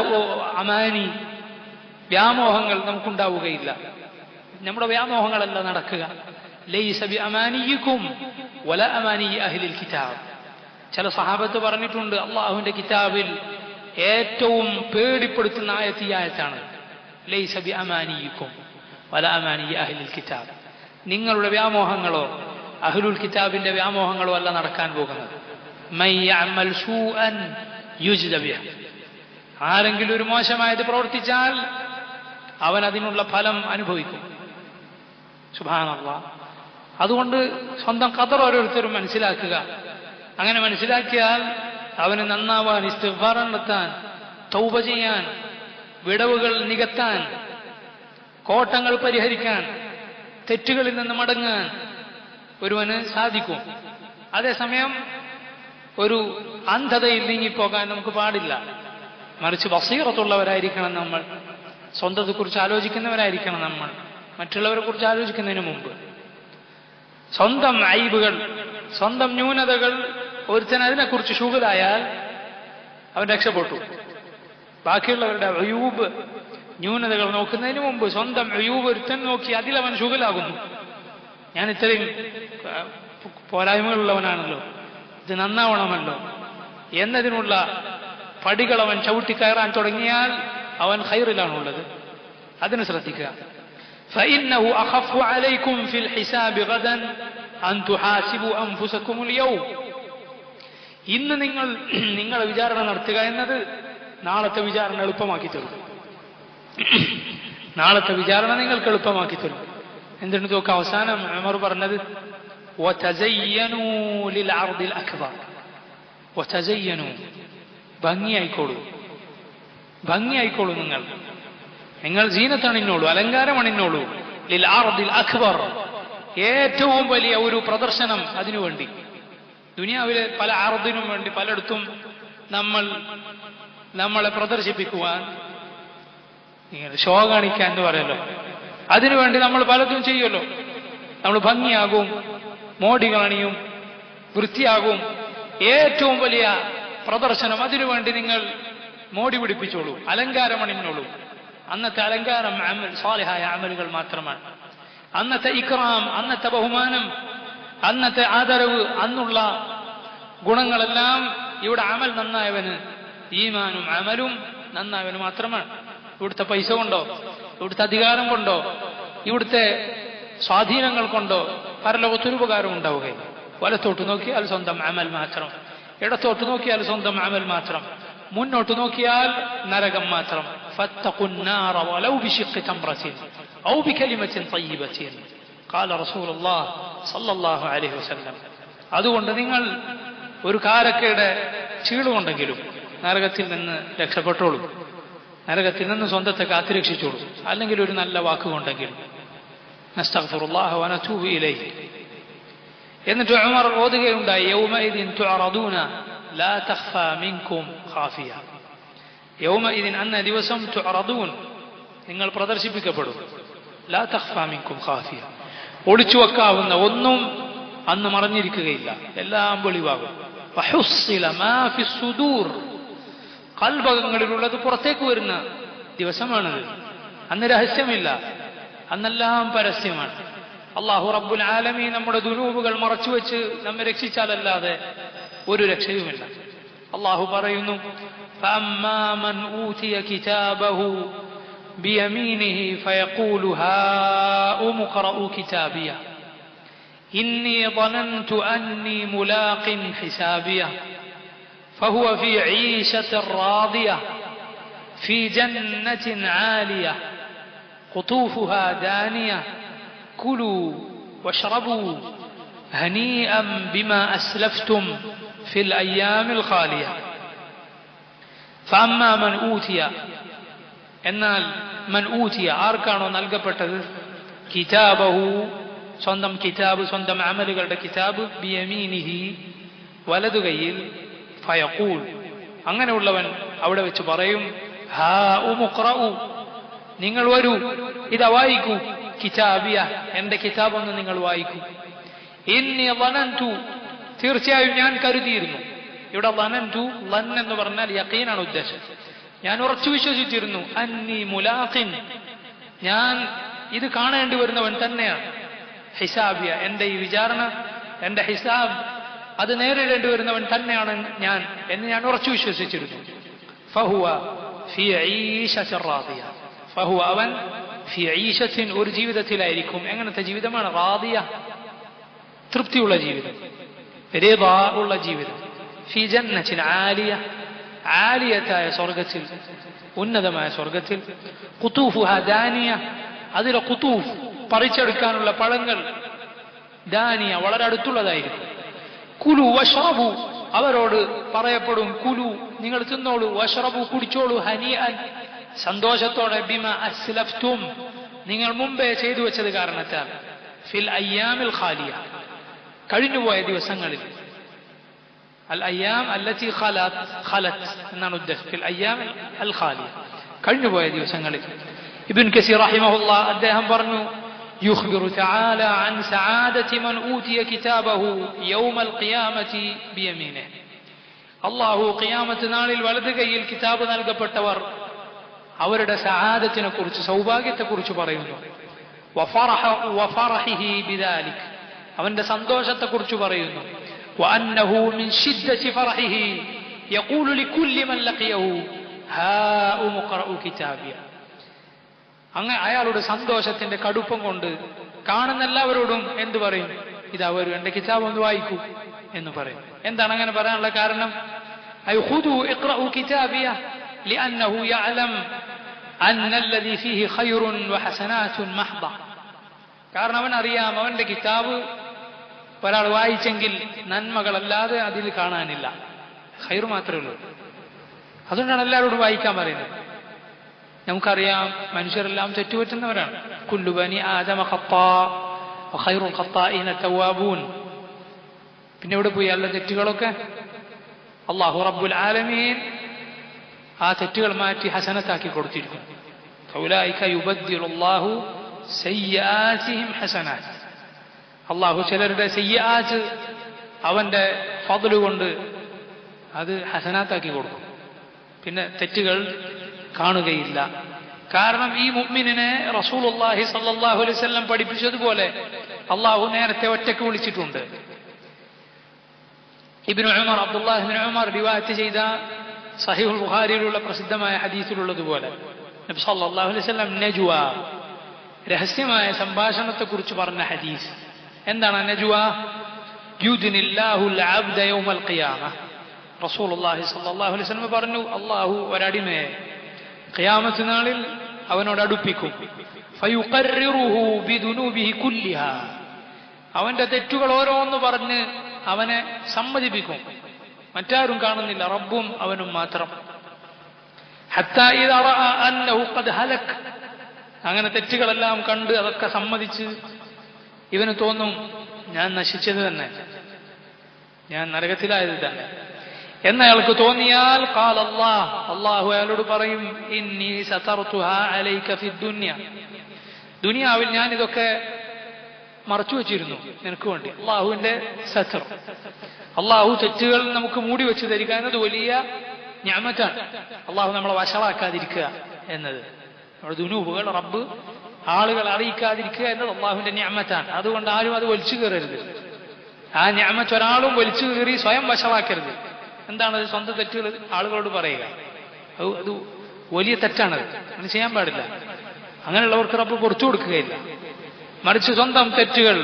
അമാനി വ്യാമോഹങ്ങൾ നമുക്കുണ്ടാവുകയില്ല. നമ്മുടെ വ്യാമോഹങ്ങളല്ല നടക്കുക. ലൈസ ബി അമാനിയിക്കും വല അമാനി അഹ്ലിൽ കിതാബ്. ചില സഹാബത്ത് പറഞ്ഞിട്ടുണ്ട്, അള്ളാഹുവിന്റെ കിതാബിൽ ഏറ്റവും പേടിപ്പെടുത്തുന്ന ആയത്ത് ഈ ആയത്താണ്. ലൈസ ബി അമാനിയിക്കും വല അമാനി അഹ്ലിൽ കിതാബ്. നിങ്ങളുടെ വ്യാമോഹങ്ങളോ അഹ്ലുൽ കിതാബിന്റെ വ്യാമോഹങ്ങളോ അല്ല നടക്കാൻ പോകുന്നത്. മൻ യഅമൽ സൂഅൻ യുജ്ദ ബിഹി. ആരെങ്കിലും ഒരു മോശമായത് പ്രവർത്തിച്ചാൽ അവൻ അതിനുള്ള ഫലം അനുഭവിക്കും. സുബ്ഹാനല്ലാഹ്. അതുകൊണ്ട് സ്വന്തം ഖദർ ഓരോരുത്തരും മനസ്സിലാക്കുക. അങ്ങനെ മനസ്സിലാക്കിയാൽ അവന് നന്നാവാൻ, ഇസ്തിഗ്ഫാർ നടത്താൻ, തൗബ ചെയ്യാൻ, വിടവുകൾ നികത്താൻ, കോട്ടങ്ങൾ പരിഹരിക്കാൻ, തെറ്റുകളിൽ നിന്ന് മടങ്ങാൻ ഒരുവന് സാധിക്കും. അതേസമയം ഒരു അന്ധതയിൽ നീങ്ങിപ്പോകാൻ നമുക്ക് പാടില്ല. മറിച്ച് ബസീറത്തുള്ളവരായിരിക്കണം നമ്മൾ. സ്വന്തത്തെക്കുറിച്ച് ആലോചിക്കുന്നവരായിരിക്കണം നമ്മൾ, മറ്റുള്ളവരെ കുറിച്ച് ആലോചിക്കുന്നതിന് മുമ്പ്. സ്വന്തം ഐബുകൾ, സ്വന്തം ന്യൂനതകൾ ഒരുത്തൻ അതിനെക്കുറിച്ച് ശുഗലായാൽ അവൻ രക്ഷപ്പെട്ടു. ബാക്കിയുള്ളവരുടെ അയൂബ്, ന്യൂനതകൾ നോക്കുന്നതിന് മുമ്പ് സ്വന്തം അയൂബ് ഒരുത്തൻ നോക്കി അതിലവൻ ശുഗലാകുന്നു. ഞാൻ ഇത്രയും പോരായ്മകളുള്ളവനാണല്ലോ, ഇത് നന്നാവണമല്ലോ എന്നതിനുള്ള പടികൾ അവൻ ചവിട്ടിക്കയറാൻ തുടങ്ങിയാൽ അവൻ ഖൈറിലാണുള്ളത്. അതിന് ശ്രദ്ധിക്കുക. فإنه أخف عليكم في الحساب غدا أن تحاسبوا أنفسكم اليوم. ഇന്ന് നിങ്ങളെ വിചാരണ നടത്തുക എന്നത് നാളത്തെ വിചാരണ എളുപ്പമാക്കി തരും. നാളത്തെ വിചാരണ നിങ്ങൾക്ക് എളുപ്പമാക്കി തരും. എന്തിനു നോക്കുക, അവസാനം ഉമർ പറഞ്ഞത് വതസയ്യനൂ ലിൽഅർദിൽ അക്ബർ. വതസയ്യനൂ, ഭംഗിയായിക്കോളൂ, ഭംഗിയായിക്കോളൂ. നിങ്ങൾ സീനത്തണിഞ്ഞോളൂ, അലങ്കാരമണിഞ്ഞോളൂ. ലിൽഅർദിൽ അക്ബർ, ഏറ്റവും വലിയ ഒരു പ്രദർശനം അതിനുവേണ്ടി. ദുനിയാവിലെ പല അർദിനും വേണ്ടി പലയിടത്തും നമ്മളെ പ്രദർശിപ്പിക്കുവാൻ, ഷോ കാണിക്കാൻ എന്ന് പറയല്ലോ, അതിനുവേണ്ടി നമ്മൾ പലതും ചെയ്യുമല്ലോ. നമ്മൾ ഭംഗിയാകും, മോടികളണിയും, വൃത്തിയാകും. ഏറ്റവും വലിയ പ്രദർശനം അതിനുവേണ്ടി നിങ്ങൾ മോടി പിടിപ്പിച്ചോളൂ, അലങ്കാരമണിഞ്ഞോളൂ. അന്നത്തെ അലങ്കാരം സാലിഹായ അമലുകൾ മാത്രമാണ്. അന്നത്തെ ഇക്റാം, അന്നത്തെ ബഹുമാനം, അന്നത്തെ ആദരവ്, അന്നുള്ള ഗുണങ്ങളെല്ലാം ഇവിടെ അമൽ നന്നായവന്, ഈമാനും അമലും നന്നായവന് മാത്രമാണ്. ഇവിടുത്തെ പൈസ കൊണ്ടോ, ഇവിടുത്തെ അധികാരം കൊണ്ടോ, ഇവിടുത്തെ സ്വാധീനങ്ങൾ കൊണ്ടോ പരലോകത്തൊരു ഉപകാരം ഉണ്ടാവുകയില്ല. വലത്തോട്ട് നോക്കിയാൽ സ്വന്തം അമൽ മാത്രം, ഇടത്തോട്ട് നോക്കിയാൽ സ്വന്തം അമൽ മാത്രം, മുന്നോട്ട് നോക്കിയാൽ നരകം മാത്രം. ഫത്തഖുൻ നാറ വലൗ ബിശിഖ്ഖി തംറത്തിൻ ഔ ബികലിമത്തിൻ തയ്യിബത്തിൻ ഖാല റസൂലുള്ളാഹി സ്വല്ലല്ലാഹു അലൈഹി വസല്ലം. അതുകൊണ്ട് നിങ്ങൾ ഒരു കാരക്കയുടെ ചീളുകൊണ്ടെങ്കിലും നരകത്തിൽ നിന്ന് രക്ഷപ്പെട്ടോളൂ, നരകത്തിൽ നിന്ന് സ്വന്തത്തെ കാത്തുരക്ഷിച്ചോളൂ, അല്ലെങ്കിൽ ഒരു നല്ല വാക്കുകൊണ്ടെങ്കിലും. നസ്തഗ്ഫിറുല്ലാഹ വനതൂബു ഇലൈഹി. എന്നിട്ട് ഉമർ ഓതുകയുണ്ടായി, യൗമഇദിൻ തുഅറദൂന ലാ തഖ്ഫാ മിൻകും ഖാഫിയ. യൗമഇദിൻ, അന്ന ദിവസം, തുഅറദൂൻ, നിങ്ങൾ പ്രദർശിപ്പിക്കപ്പെടും, ലാ തഖ്ഫാ മിൻകും ഖാഫിയ, ഒളിച്ചു വെക്കാവുന്ന ഒന്നും അന്ന് മറഞ്ഞിരിക്കുകയില്ല, എല്ലാം വെളിവാകും. വഹുസ്സില മാ ഫിസ്സുദൂർ, കൽബകങ്ങളിലുള്ളത് പുറത്തേക്ക് വരുന്ന ദിവസമാണത്. അന്ന് രഹസ്യമില്ല, അന്നെല്ലാം പരസ്യമാണ്. അല്ലാഹു റബ്ബുൽ ആലമീൻ നമ്മുടെ ദുനൂബുകൾ മറച്ചുവെച്ച് നമ്മെ രക്ഷിച്ചാലല്ലാതെ ഒരു രക്ഷയുമില്ല. അല്ലാഹു പറയുന്നു, ഫഅമ്മാ മൻ ഊതിയ കിതാബഹു ബിയമീനിഹി ഫയഖൂലു ഹാഉം ഖറഊ കിതാബിയ ഇന്നി ളനൻതു അന്നി മുലാഖിൻ ഹിസാബിയ ഫഹുവ ഫീ ഈശത്തിൻ റാദിയ ഫീ ജന്നത്തിൻ ആലിയ ഖുതൂഫുഹാ ദാനിയ കുലൂ വശ്റബൂ ഹനീഅൻ ബിമാ അസ്ലഫ്തും ഫിൽ അയ്യാമിൽ ഖാലിയ. ഫഅമ്മാ മൻ ഊതിയ, എന്നാൽ മൻ ഊതിയ, ആർക്കാണോ നൽകപ്പെട്ടത്, കിതാബഹു, സ്വന്തം കിതാബ്, സ്വന്തം അമലുകളുടെ കിതാബ്, ബിയമീനിഹി, വലതുകൈയിൽ, ഫയഖൂൽ, അങ്ങനെയുള്ളവൻ അവിടെ വെച്ച് പറയും, ഹാഉം ഖറഊ, നിങ്ങൾ വരൂ, ഇതാ വായിക്കൂ, കിതാബിയ, എന്റെ കിതാബൊന്ന് നിങ്ങൾ വായിക്കൂ. ഇന്നി ളനൻതു, തീർച്ചയായും ഞാൻ കരുതിയിരുന്നു. ഇവിടെ ളനൻതു, ലൻ എന്ന് പറഞ്ഞാൽ യഖീനാണ് ഉദ്ദേശം. ഞാൻ ഉറച്ചു വിശ്വസിച്ചിരുന്നു, അന്നി മുലാഖിൻ, ഞാൻ ഇത് കാണേണ്ടി വരുന്നവൻ തന്നെയാണ്, ഹിസാബിയ, എന്റെ ഈ വിചാരണ, എന്റെ ഹിസാബ്, അത് നേരിടേണ്ടി വരുന്നവൻ തന്നെയാണ് ഞാൻ എന്ന് ഞാൻ ഉറച്ചു വിശ്വസിച്ചിരുന്നു. ഫഹുവ ഫീ ഈശത്തിൻ റാദിയ, ഫഹുവ, അവൻ, ഫീ ഈശത്തിൻ, ഒരു ജീവിതത്തിലായിരിക്കും. എങ്ങനത്തെ ജീവിതമാണ്? റാദിയ, തൃപ്തിയുള്ള ജീവിതം, റിളാ ഉള്ള ജീവിതം. ഫീ ജന്നത്തിൻ ആലിയ, ആലിയത്തായ സ്വർഗത്തിൽ, ഉന്നതമായ സ്വർഗത്തിൽ. ഖുതൂഫുഹാ ദാനിയ, അതിലെ ഖുതൂഫ്, പറിച്ചെടുക്കാനുള്ള പഴങ്ങൾ, ദാനിയ, വളരെ അടുത്തുള്ളതായിരിക്കും. കുലു വശ്റബു, അവരോട് പറയപ്പെടും, കുലു, നിങ്ങൾ തിന്നോളൂ, വശ്റബു, കുടിച്ചോളൂ, ഹനീഅൻ, സന്തോഷത്തോടെ, ബിമാ അസ്ലഫ്തും, നിങ്ങൾ മുമ്പേ ചെയ്തു വെച്ചത് കാരണത്താൽ, ഫിൽ അയ്യാമിൽ ഖാലിയ, കഴിഞ്ഞുപോയ ദിവസങ്ങളിൽ. അൽ അയ്യാം അല്ലത്തി ഖലത് എന്നാണ് ഉദ്ദേശം, ഫിൽ അയ്യാം അൽ ഖാലിയ, കഴിഞ്ഞുപോയ ദിവസങ്ങളിൽ. ഇബ്നു കസീർ റഹിമഹുല്ലാഹ് അദ്ദേഹം പറഞ്ഞു, യുഖ്ബിറു തആല അൻ സആദതി മൻ ഊതിയ കിതാബഹു യൗമൽ ഖിയാമത്തി ബിയമീനിഹി. അല്ലാഹു ഖിയാമത്ത് നാളിൽ വലതു കൈയിൽ കിതാബ് നൽകപ്പെട്ടവർ അവരുടെ സആദത്തിനെ കുറിച്ച്, സൗഭാഗ്യത്തെ കുറിച്ച് പറയുന്നു. വഫറഹിഹി ബിദാലിക്, അവന്റെ സന്തോഷത്തെ കുറിച്ച് പറയുന്നു. വഅന്നഹു മിൻ ശിദ്ദതി ഫറഹിഹി യഖൂലു ലികുല്ലി മൻ ലഖിയഹു ഹാഉം ഖറഊ കിതാബിയ. അങ്ങനെ അയാളുടെ സന്തോഷത്തിന്റെ കടുപ്പം കൊണ്ട് കാണുന്ന എല്ലാവരോടും എന്ത് പറയും? ഇതാ വരൂ, എന്റെ കിതാബ് ഒന്ന് വായിക്കൂ എന്ന് പറയും. എന്താണ് അങ്ങനെ പറയാനുള്ള കാരണം? ഐ ഖുദൂ ഇഖ്റഊ കിതാബിയ ലിഅന്നഹു യഅലം അന്ന അല്ലദീ ഫീഹി ഖൈറുൻ വഹസനാതുൻ മഹ്ദ. കാരണം അവൻ അറിയാം, അവന്റെ കിതാബ് ഒരാൾ വായിച്ചെങ്കിൽ നന്മകളല്ലാതെ അതിൽ കാണാനില്ല, ഖൈർ മാത്രമേ ഉള്ളൂ. അതുകൊണ്ടാണ് എല്ലാവരോടും വായിക്കാൻ പറയുന്നത്. നമുക്കറിയാം, മനുഷ്യരെല്ലാം തെറ്റുപറ്റുന്നവരാണ്. കുല്ലു ബനി ആദമ ഖത്താ വഖൈറുൽ ഖത്താഇന തവ്വാബൂൻ. പിന്നെ ഇവിടെ പോയി അല്ല തെറ്റുകളൊക്കെ? അല്ലാഹു റബ്ബുൽ ആലമീൻ ആ തെറ്റുകൾ മാറ്റി ഹസനത്താക്കി കൊടുത്തിരിക്കുന്നു. ഫൗലൈക യുബദ്ദിലുല്ലാഹു സയ്യിആതിഹിം ഹസനാത്ത്. അല്ലാഹു ചിലരുടെ സയ്യിആത്ത് അവന്റെ ഫദ്ല് കൊണ്ട് അത് ഹസനാത്താക്കി കൊടുക്കും, പിന്നെ തെറ്റുകൾ കാണുകയില്ല. കാരണം ഈ മുഅ്മിനിനെ റസൂലുള്ളാഹി സ്വല്ലല്ലാഹു അലൈഹി വസല്ലം പഠിപ്പിച്ചതുപോലെ അല്ലാഹു നേരത്തെ ഒറ്റയ്ക്ക് വിളിച്ചിട്ടുണ്ട്. ഇബ്നു ഉമർ, അബ്ദുല്ലാഹ് ഇബ്നു ഉമർ റിവായത്ത് ചെയ്ത സഹീഹുൽ ബുഖാരിയിലുള്ള പ്രസിദ്ധമായ ഹദീസിലുള്ളതുപോലെ നബി സല്ലല്ലാഹു അലൈഹി വസല്ലം നജ്വ, രഹസ്യമായ സംഭാഷണത്തെക്കുറിച്ച് പറഞ്ഞ ഹദീസ്. എന്താണ് നജ്വ? യുദ്നില്ലാഹുൽ അബ്ദ യൗമൽ ഖിയാമ. റസൂലുള്ളാഹി സ്വല്ലല്ലാഹു അലൈഹി വസല്ലം പറഞ്ഞു, അല്ലാഹു ഒരടിമയെ ഖിയാമത്ത് നാളിൽ അവനോട് അടുപ്പിക്കും. ഫയുഖർറിറുഹു ബിദുനൂബിഹി കുല്ലിഹാ, അവന്റെ തെറ്റുകൾ ഓരോന്ന് പറഞ്ഞ് അവനെ സമ്മതിപ്പിക്കും. മറ്റാരും കാണുന്നില്ല, റബ്ബും അവനും മാത്രം. ഹത്താ ഇദാ റഅ അന്നഹു ഖദ് ഹലക്, അങ്ങനെ തെറ്റുകളെല്ലാം കണ്ട് അതൊക്കെ സമ്മതിച്ച് ഇവന് തോന്നും ഞാൻ നശിച്ചത് തന്നെ, ഞാൻ നരകത്തിലായത് തന്നെ എന്നയാൾക്ക് തോന്നിയാൽ ഖാല അല്ലാഹ്, അല്ലാഹു അയാളോട് പറയും, ഇന്നി സതർതുഹാ അലൈക ഫിദ്ദുനിയ, ദുനിയാവിൽ ഞാൻ ഇതൊക്കെ മറച്ചു വെച്ചിരുന്നു നിനക്ക് വേണ്ടി. അള്ളാഹുവിന്റെ സത്ർ, അള്ളാഹു തെറ്റുകൾ നമുക്ക് മൂടി വെച്ച് തരിക എന്നത് വലിയ നിഅമത്താണ്. അള്ളാഹു നമ്മളെ വഷളാക്കാതിരിക്കുക എന്നത്, നമ്മുടെ ദുനൂബുകൾ റബ്ബ് ആളുകൾ അറിയിക്കാതിരിക്കുക എന്നത് അള്ളാഹുവിന്റെ നിഅമത്താണ്. അതുകൊണ്ട് ആരും അത് വലിച്ചു കയറരുത്. ആ നിഅമത്ത് ഒരാളും വലിച്ചു കയറി സ്വയം വഷളാക്കരുത്. എന്താണത്? സ്വന്തം തെറ്റുകൾ ആളുകളോട് പറയുക, അത് വലിയ തെറ്റാണത്, അങ്ങനെ ചെയ്യാൻ പാടില്ല. അങ്ങനെയുള്ളവർക്ക് റബ്ബ് പുറത്തു കൊടുക്കുകയില്ല. മറിച്ച് സ്വന്തം തെറ്റുകൾ,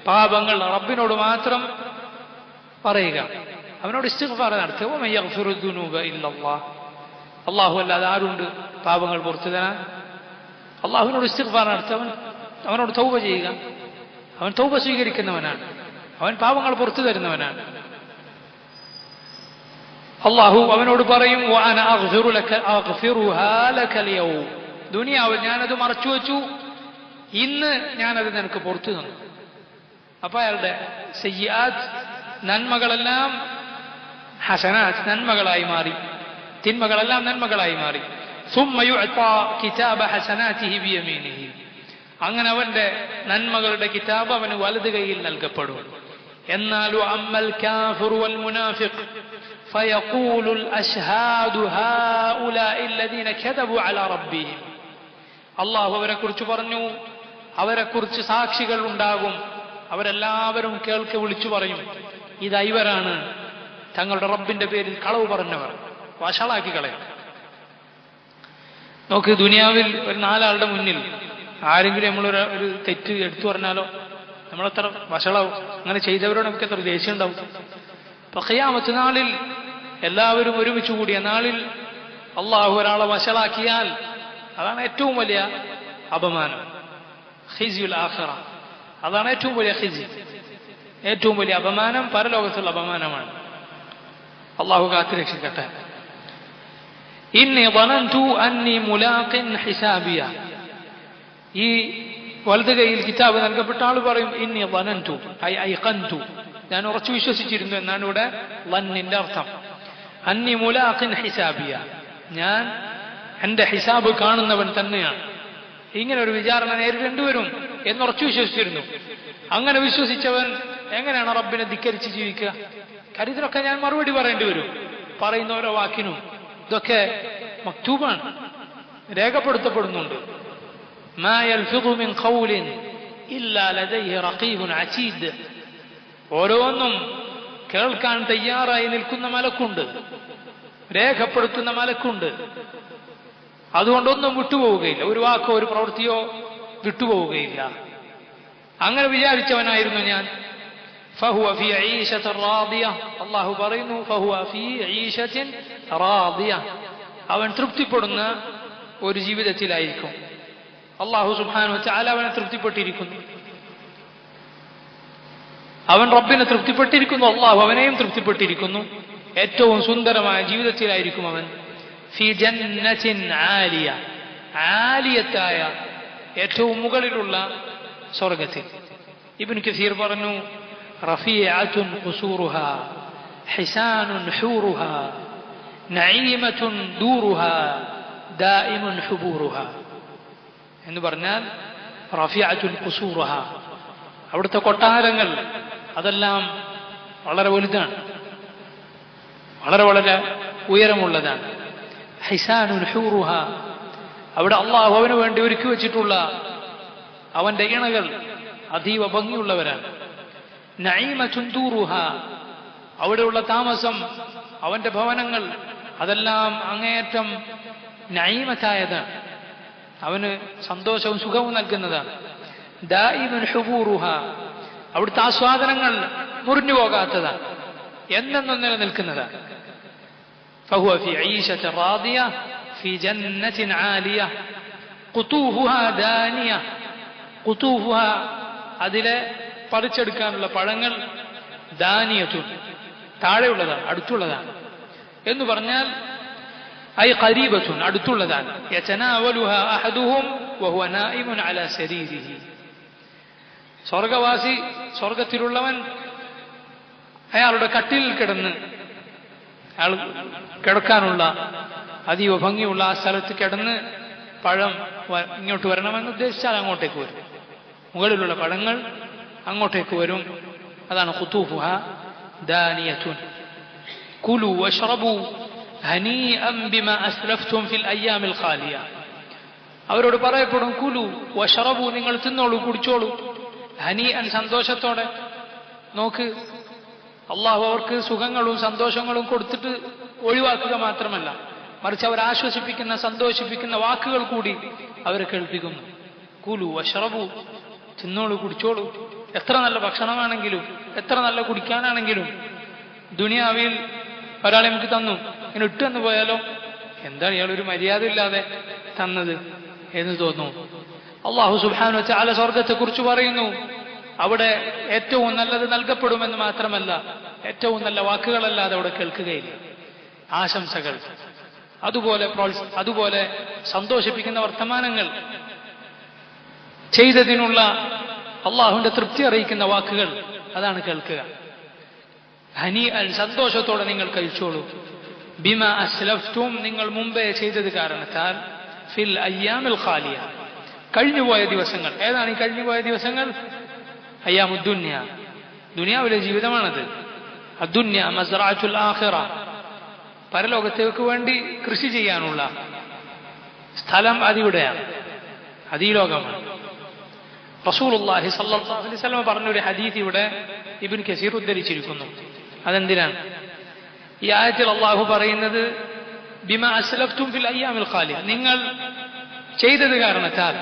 പാപങ്ങൾ റബ്ബിനോട് മാത്രം പറയുക, അവനോട് ഇസ്തിഗ്ഫാർ നടത്തുക. വമൻ യഗ്ഫിറു ദുനൂബ ഇല്ലല്ലാഹ്, അല്ലാഹു അല്ലാതെ ആരുണ്ട് പാപങ്ങൾ പുറത്തു തരാൻ? അള്ളാഹുവിനോട് ഇസ്തിഗ്ഫാർ നടത്തുക, അവനോട് തൗബ ചെയ്യുക. അവൻ തൗബ സ്വീകരിക്കുന്നവനാണ്, അവൻ പാപങ്ങൾ പുറത്തു തരുന്നവനാണ്. അള്ളാഹു അവനോട് പറയും, വഅന അഗ്ഫിറുഹാ ലകൽ യൗം, ദുനിയാവിൽ ഞാനത് മറച്ചു വെച്ചു, ഇന്ന് ഞാനത് നിനക്ക് പുറത്തു തന്നു. അപ്പൊ അയാളുടെ സയ്യിആത്ത്, നന്മകളെല്ലാം ഹസനാത്ത്, നന്മകളായി മാറി, തിന്മകളെല്ലാം നന്മകളായി മാറി. ثم يعطى كتاب حسناته بيمينه, അങ്ങനെ അവന്റെ നന്മകളുടെ കിതാബ് അവന് വലത് കൈയിൽ നൽകപ്പെടും. എന്നാൽ അമ്മൽ കാഫിർ വൽ മുനാഫിഖ് فيقول الاشهاد هؤلاء الذين كذبوا على ربهم, അല്ലാഹു അവരെ കുറിച്ച് പറഞ്ഞു, അവരെ കുറിച്ച് സാക്ഷികൾ ഉണ്ടാകും, അവരെല്ലാവരും കേൾക്കെ വിളിച്ചു പറയും, ഇതാ ഇവരാണ് തങ്ങളുടെ റബ്ബിന്റെ പേരിൽ കളവ് പറഞ്ഞവർ, വഷളാക്കി കളയും. നോക്ക്, ദുനിയാവിൽ ഒരു നാലാളുടെ മുന്നിൽ ആരെങ്കിലും നമ്മളൊരു തെറ്റ് എടുത്തു പറഞ്ഞാലോ നമ്മളെത്ര വഷളാവും. അങ്ങനെ ചെയ്തവരോട് നമുക്ക് എത്ര ദേഷ്യം ഉണ്ടാവും. ഇപ്പൊ ഖിയാമത്ത് നാളിൽ എല്ലാവരും ഒരുമിച്ച് കൂടിയ നാളിൽ അള്ളാഹു ഒരാളെ വഷളാക്കിയാൽ അതാണ് ഏറ്റവും വലിയ അപമാനം. ഖിസ്യുൽ ആഖിറ, അതാണ് ഏറ്റവും വലിയ ഖിസ്യ്, ഏറ്റവും വലിയ അപമാനം, പരലോകത്തുള്ള അപമാനമാണ്. അള്ളാഹു കാത്തുരക്ഷിക്കട്ടെ. ഇന്നി ظننت أني ملاق حسابيا, ഈ വലത് കൈയിൽ കിതാബ് നൽകപ്പെട്ട ആൾ പറയും, ഇന്നി ظننت ഐ ഐഖൻതു, ഞാൻ ഉറച്ചു വിശ്വസിച്ചിരുന്നു എന്നാണ് ഇവിടെ വന്നിന്റെ അർത്ഥം. അന്നി മുലാഖിൻ ഹിസാബിയ, ഞാൻ എന്റെ ഹിസാബ് കാണുന്നവൻ തന്നെയാണ്. ഇങ്ങനെ ഒരു വിചാരണ നേരിടേണ്ടി വരും എന്നുറച്ചു വിശ്വസിച്ചിരുന്നു. അങ്ങനെ വിശ്വസിച്ചവൻ എങ്ങനെയാണ് റബ്ബിനെ ധിക്കരിച്ച് ജീവിക്കുക? കരുതിനൊക്കെ ഞാൻ മറുപടി പറയേണ്ടി വരും, പറയുന്ന ഓരോ വാക്കിനും. ഇതൊക്കെ മക്തൂബാണ്, രേഖപ്പെടുത്തപ്പെടുന്നുണ്ട്. മാ യൽഫിദു മിൻ ഖൗലിൻ ഇല്ലാ ലദൈഹി റഖീബുൻ അതീദ്, ഓരോന്നും കേൾക്കാൻ തയ്യാറായി നിൽക്കുന്ന മലക്കുണ്ട്, രേഖപ്പെടുത്തുന്ന മലക്കുണ്ട്. അതുകൊണ്ടൊന്നും വിട്ടുപോവുകയില്ല, ഒരു വാക്കോ ഒരു പ്രവൃത്തിയോ വിട്ടുപോവുകയില്ല. അങ്ങനെ വിചാരിച്ചവനായിരുന്നു ഞാൻ. ഫഹുവ ഫീ ഈശത്തിൻ റാദിയ, അല്ലാഹു പറയുന്നു, ഫഹുവ ഫീ ഈശത്തിൻ റാദിയ, അവൻ തൃപ്തിപ്പെടുന്ന ഒരു ജീവിതത്തിലായിരിക്കും. അല്ലാഹു സുബ്ഹാനഹു വ തആല അവനെ തൃപ്തിപ്പെട്ടിരിക്കുന്നു, അവൻ റബ്ബിനെ തൃപ്തിപ്പെട്ടിരിക്കുന്നു, അല്ലാഹു അവനെയും തൃപ്തിപ്പെട്ടിരിക്കുന്നു. ഏറ്റവും സുന്ദരമായ ജീവിതത്തിലായിരിക്കും അവൻ. ഫീ ജന്നത്തിൻ ആലിയ, ആലിയത്തായ ഏറ്റവും മുകളിലുള്ള സ്വർഗത്തിൽ. ഇബ്നു കസീർ പറഞ്ഞു, റഫീഅത്തുൻ ഖുസൂറുഹാ ഹിസാനുൻ ഹൂറുഹാ നഈമത്തുൻ ദൂറുഹാ ദായിമുൻ ഹുബൂറുഹാ എന്ന് പറഞ്ഞാൽ, റഫീഅത്തുൻ ഖുസൂറുഹാ, അവിടുത്തെ കൊട്ടാരങ്ങൾ അതെല്ലാം വളരെ വലുതാണ്, വളരെ വളരെ ഉയരമുള്ളതാണ്. ഹിസാനുൻ ഹൂറുഹാ, അവിടെ അള്ളാഹു അവന് വേണ്ടി ഒരുക്കി വെച്ചിട്ടുള്ള അവന്റെ ഇണകൾ അതീവ ഭംഗിയുള്ളവരാണ്. നഈമത്തുൻ ദൂറുഹാ, അവിടെയുള്ള താമസം, അവന്റെ ഭവനങ്ങൾ അതെല്ലാം അങ്ങേയറ്റം നഈമത്തായതാണ്, അവന് സന്തോഷവും സുഖവും നൽകുന്നതാണ്. ദായിമുൻ ഹുബൂറുഹാ, അവിടുത്തെ ആസ്വാദനങ്ങൾ മുറിഞ്ഞു പോകാത്തതാണ്, എന്നെന്നും നിലനിൽക്കുന്നതാണ്. فهو في عيشة راضية في جنة عالية قطوفها دانية. قطوفها അതിലെ പറിച്ചെടുക്കാനുള്ള പഴങ്ങൾ ദാനിയത്തുൻ താഴെയുള്ളതാണ്, അടുത്തുള്ളതാണ് എന്ന് പറഞ്ഞാൽ ഐ ഖരീബത്തുൻ അടുത്തുള്ളതാണ്. യതനാവലുഹാ അഹദുഹും വഹുവ നായിമുൻ അലാ സരീരിഹി. സ്വർഗവാസി, സ്വർഗത്തിലുള്ളവൻ അയാളുടെ കട്ടിലിൽ കിടന്ന്, അയാൾ കിടക്കാനുള്ള അതീവ ഭംഗിയുള്ള ആ സ്ഥലത്ത് കിടന്ന് പഴം ഇങ്ങോട്ട് വരണമെന്ന് ഉദ്ദേശിച്ചാൽ അങ്ങോട്ടേക്ക് വരും. മുകളിലുള്ള പഴങ്ങൾ അങ്ങോട്ടേക്ക് വരും. അതാണ് ഖുതൂഫുഹാ ദാനിയത്തുൻ. കുലു വശ്റബു ഹനീഅൻ ബിമാ അസ്ലഫ്തും ഫിൽ അയ്യാമിൽ ഖാലിയ. അവരോട് പറയപ്പെടും കുലു വശ്റബു, നിങ്ങൾ തിന്നോളൂ, കുടിച്ചോളൂ, ഹനീഅൻ സന്തോഷത്തോടെ. നോക്ക്, അള്ളാഹു അവർക്ക് സുഖങ്ങളും സന്തോഷങ്ങളും കൊടുത്തിട്ട് ഒഴിവാക്കുക മാത്രമല്ല, മറിച്ച് അവർ ആശ്വസിപ്പിക്കുന്ന സന്തോഷിപ്പിക്കുന്ന വാക്കുകൾ കൂടി അവരെ കേൾപ്പിക്കുന്നു. കുലു വശ്റബു, തിന്നോളൂ, കുടിച്ചോളൂ. എത്ര നല്ല ഭക്ഷണമാണെങ്കിലും എത്ര നല്ല കുടിക്കാനാണെങ്കിലും ദുനിയാവിൽ ഒരാളെ നമുക്ക് തന്നു, ഇങ്ങനെ ഇട്ടെന്ന് പോയാലോ, എന്താണ് ഇയാളൊരു മര്യാദ ഇല്ലാതെ തന്നത് എന്ന് തോന്നുന്നു. അള്ളാഹു സുബ്ഹാനഹു വ തആല സ്വർഗത്തെക്കുറിച്ച് പറയുന്നു, അവിടെ ഏറ്റവും നല്ലത് നൽകപ്പെടുമെന്ന് മാത്രമല്ല, ഏറ്റവും നല്ല വാക്കുകളല്ലാതെ അവിടെ കേൾക്കുകയില്ല. ആശംസകൾ, അതുപോലെ സന്തോഷിപ്പിക്കുന്ന വർത്തമാനങ്ങൾ, ചെയ്തതിനുള്ള അള്ളാഹുവിന്റെ തൃപ്തി അറിയിക്കുന്ന വാക്കുകൾ, അതാണ് കേൾക്കുക. ഹനീഅൻ സന്തോഷത്തോടെ നിങ്ങൾ കഴിച്ചോളൂ. ബിമാ അസ്ലഫ്തും, നിങ്ങൾ മുമ്പേ ചെയ്തത് കാരണത്താൽ, ഫിൽ അയ്യാമിൽ ഖാലിയ, കഴിഞ്ഞുപോയ ദിവസങ്ങൾ. ഏതാണ് ഈ കഴിഞ്ഞുപോയ ദിവസങ്ങൾ? അയ്യാമുദ്ദുന്യ, ദുനിയാവിലെ ജീവിതമാണത്. അദ്ദുന്യ മസ്റഅത്തുൽ ആഖിറ, പരലോകത്തേക്ക് വേണ്ടി കൃഷി ചെയ്യാനുള്ള സ്ഥലം അതിവിടെയാണ്, അത് ഈ ലോകമാണ്. റസൂലുള്ളാഹി സ്വല്ലല്ലാഹു അലൈഹി വസല്ലം പറഞ്ഞൊരു ഹദീസ് ഇവിടെ ഇബ്നു കസീർ ഉദ്ധരിച്ചിരിക്കുന്നു. അതെന്തിനാണ്? ഈ ആയത്തിൽ അള്ളാഹു പറയുന്നത് ബിമാ അസ്ലഫ്തും ഫിൽ അയ്യാമിൽ ഖാലിയ, നിങ്ങൾ ചെയ്തത് കാരണത്താൽ,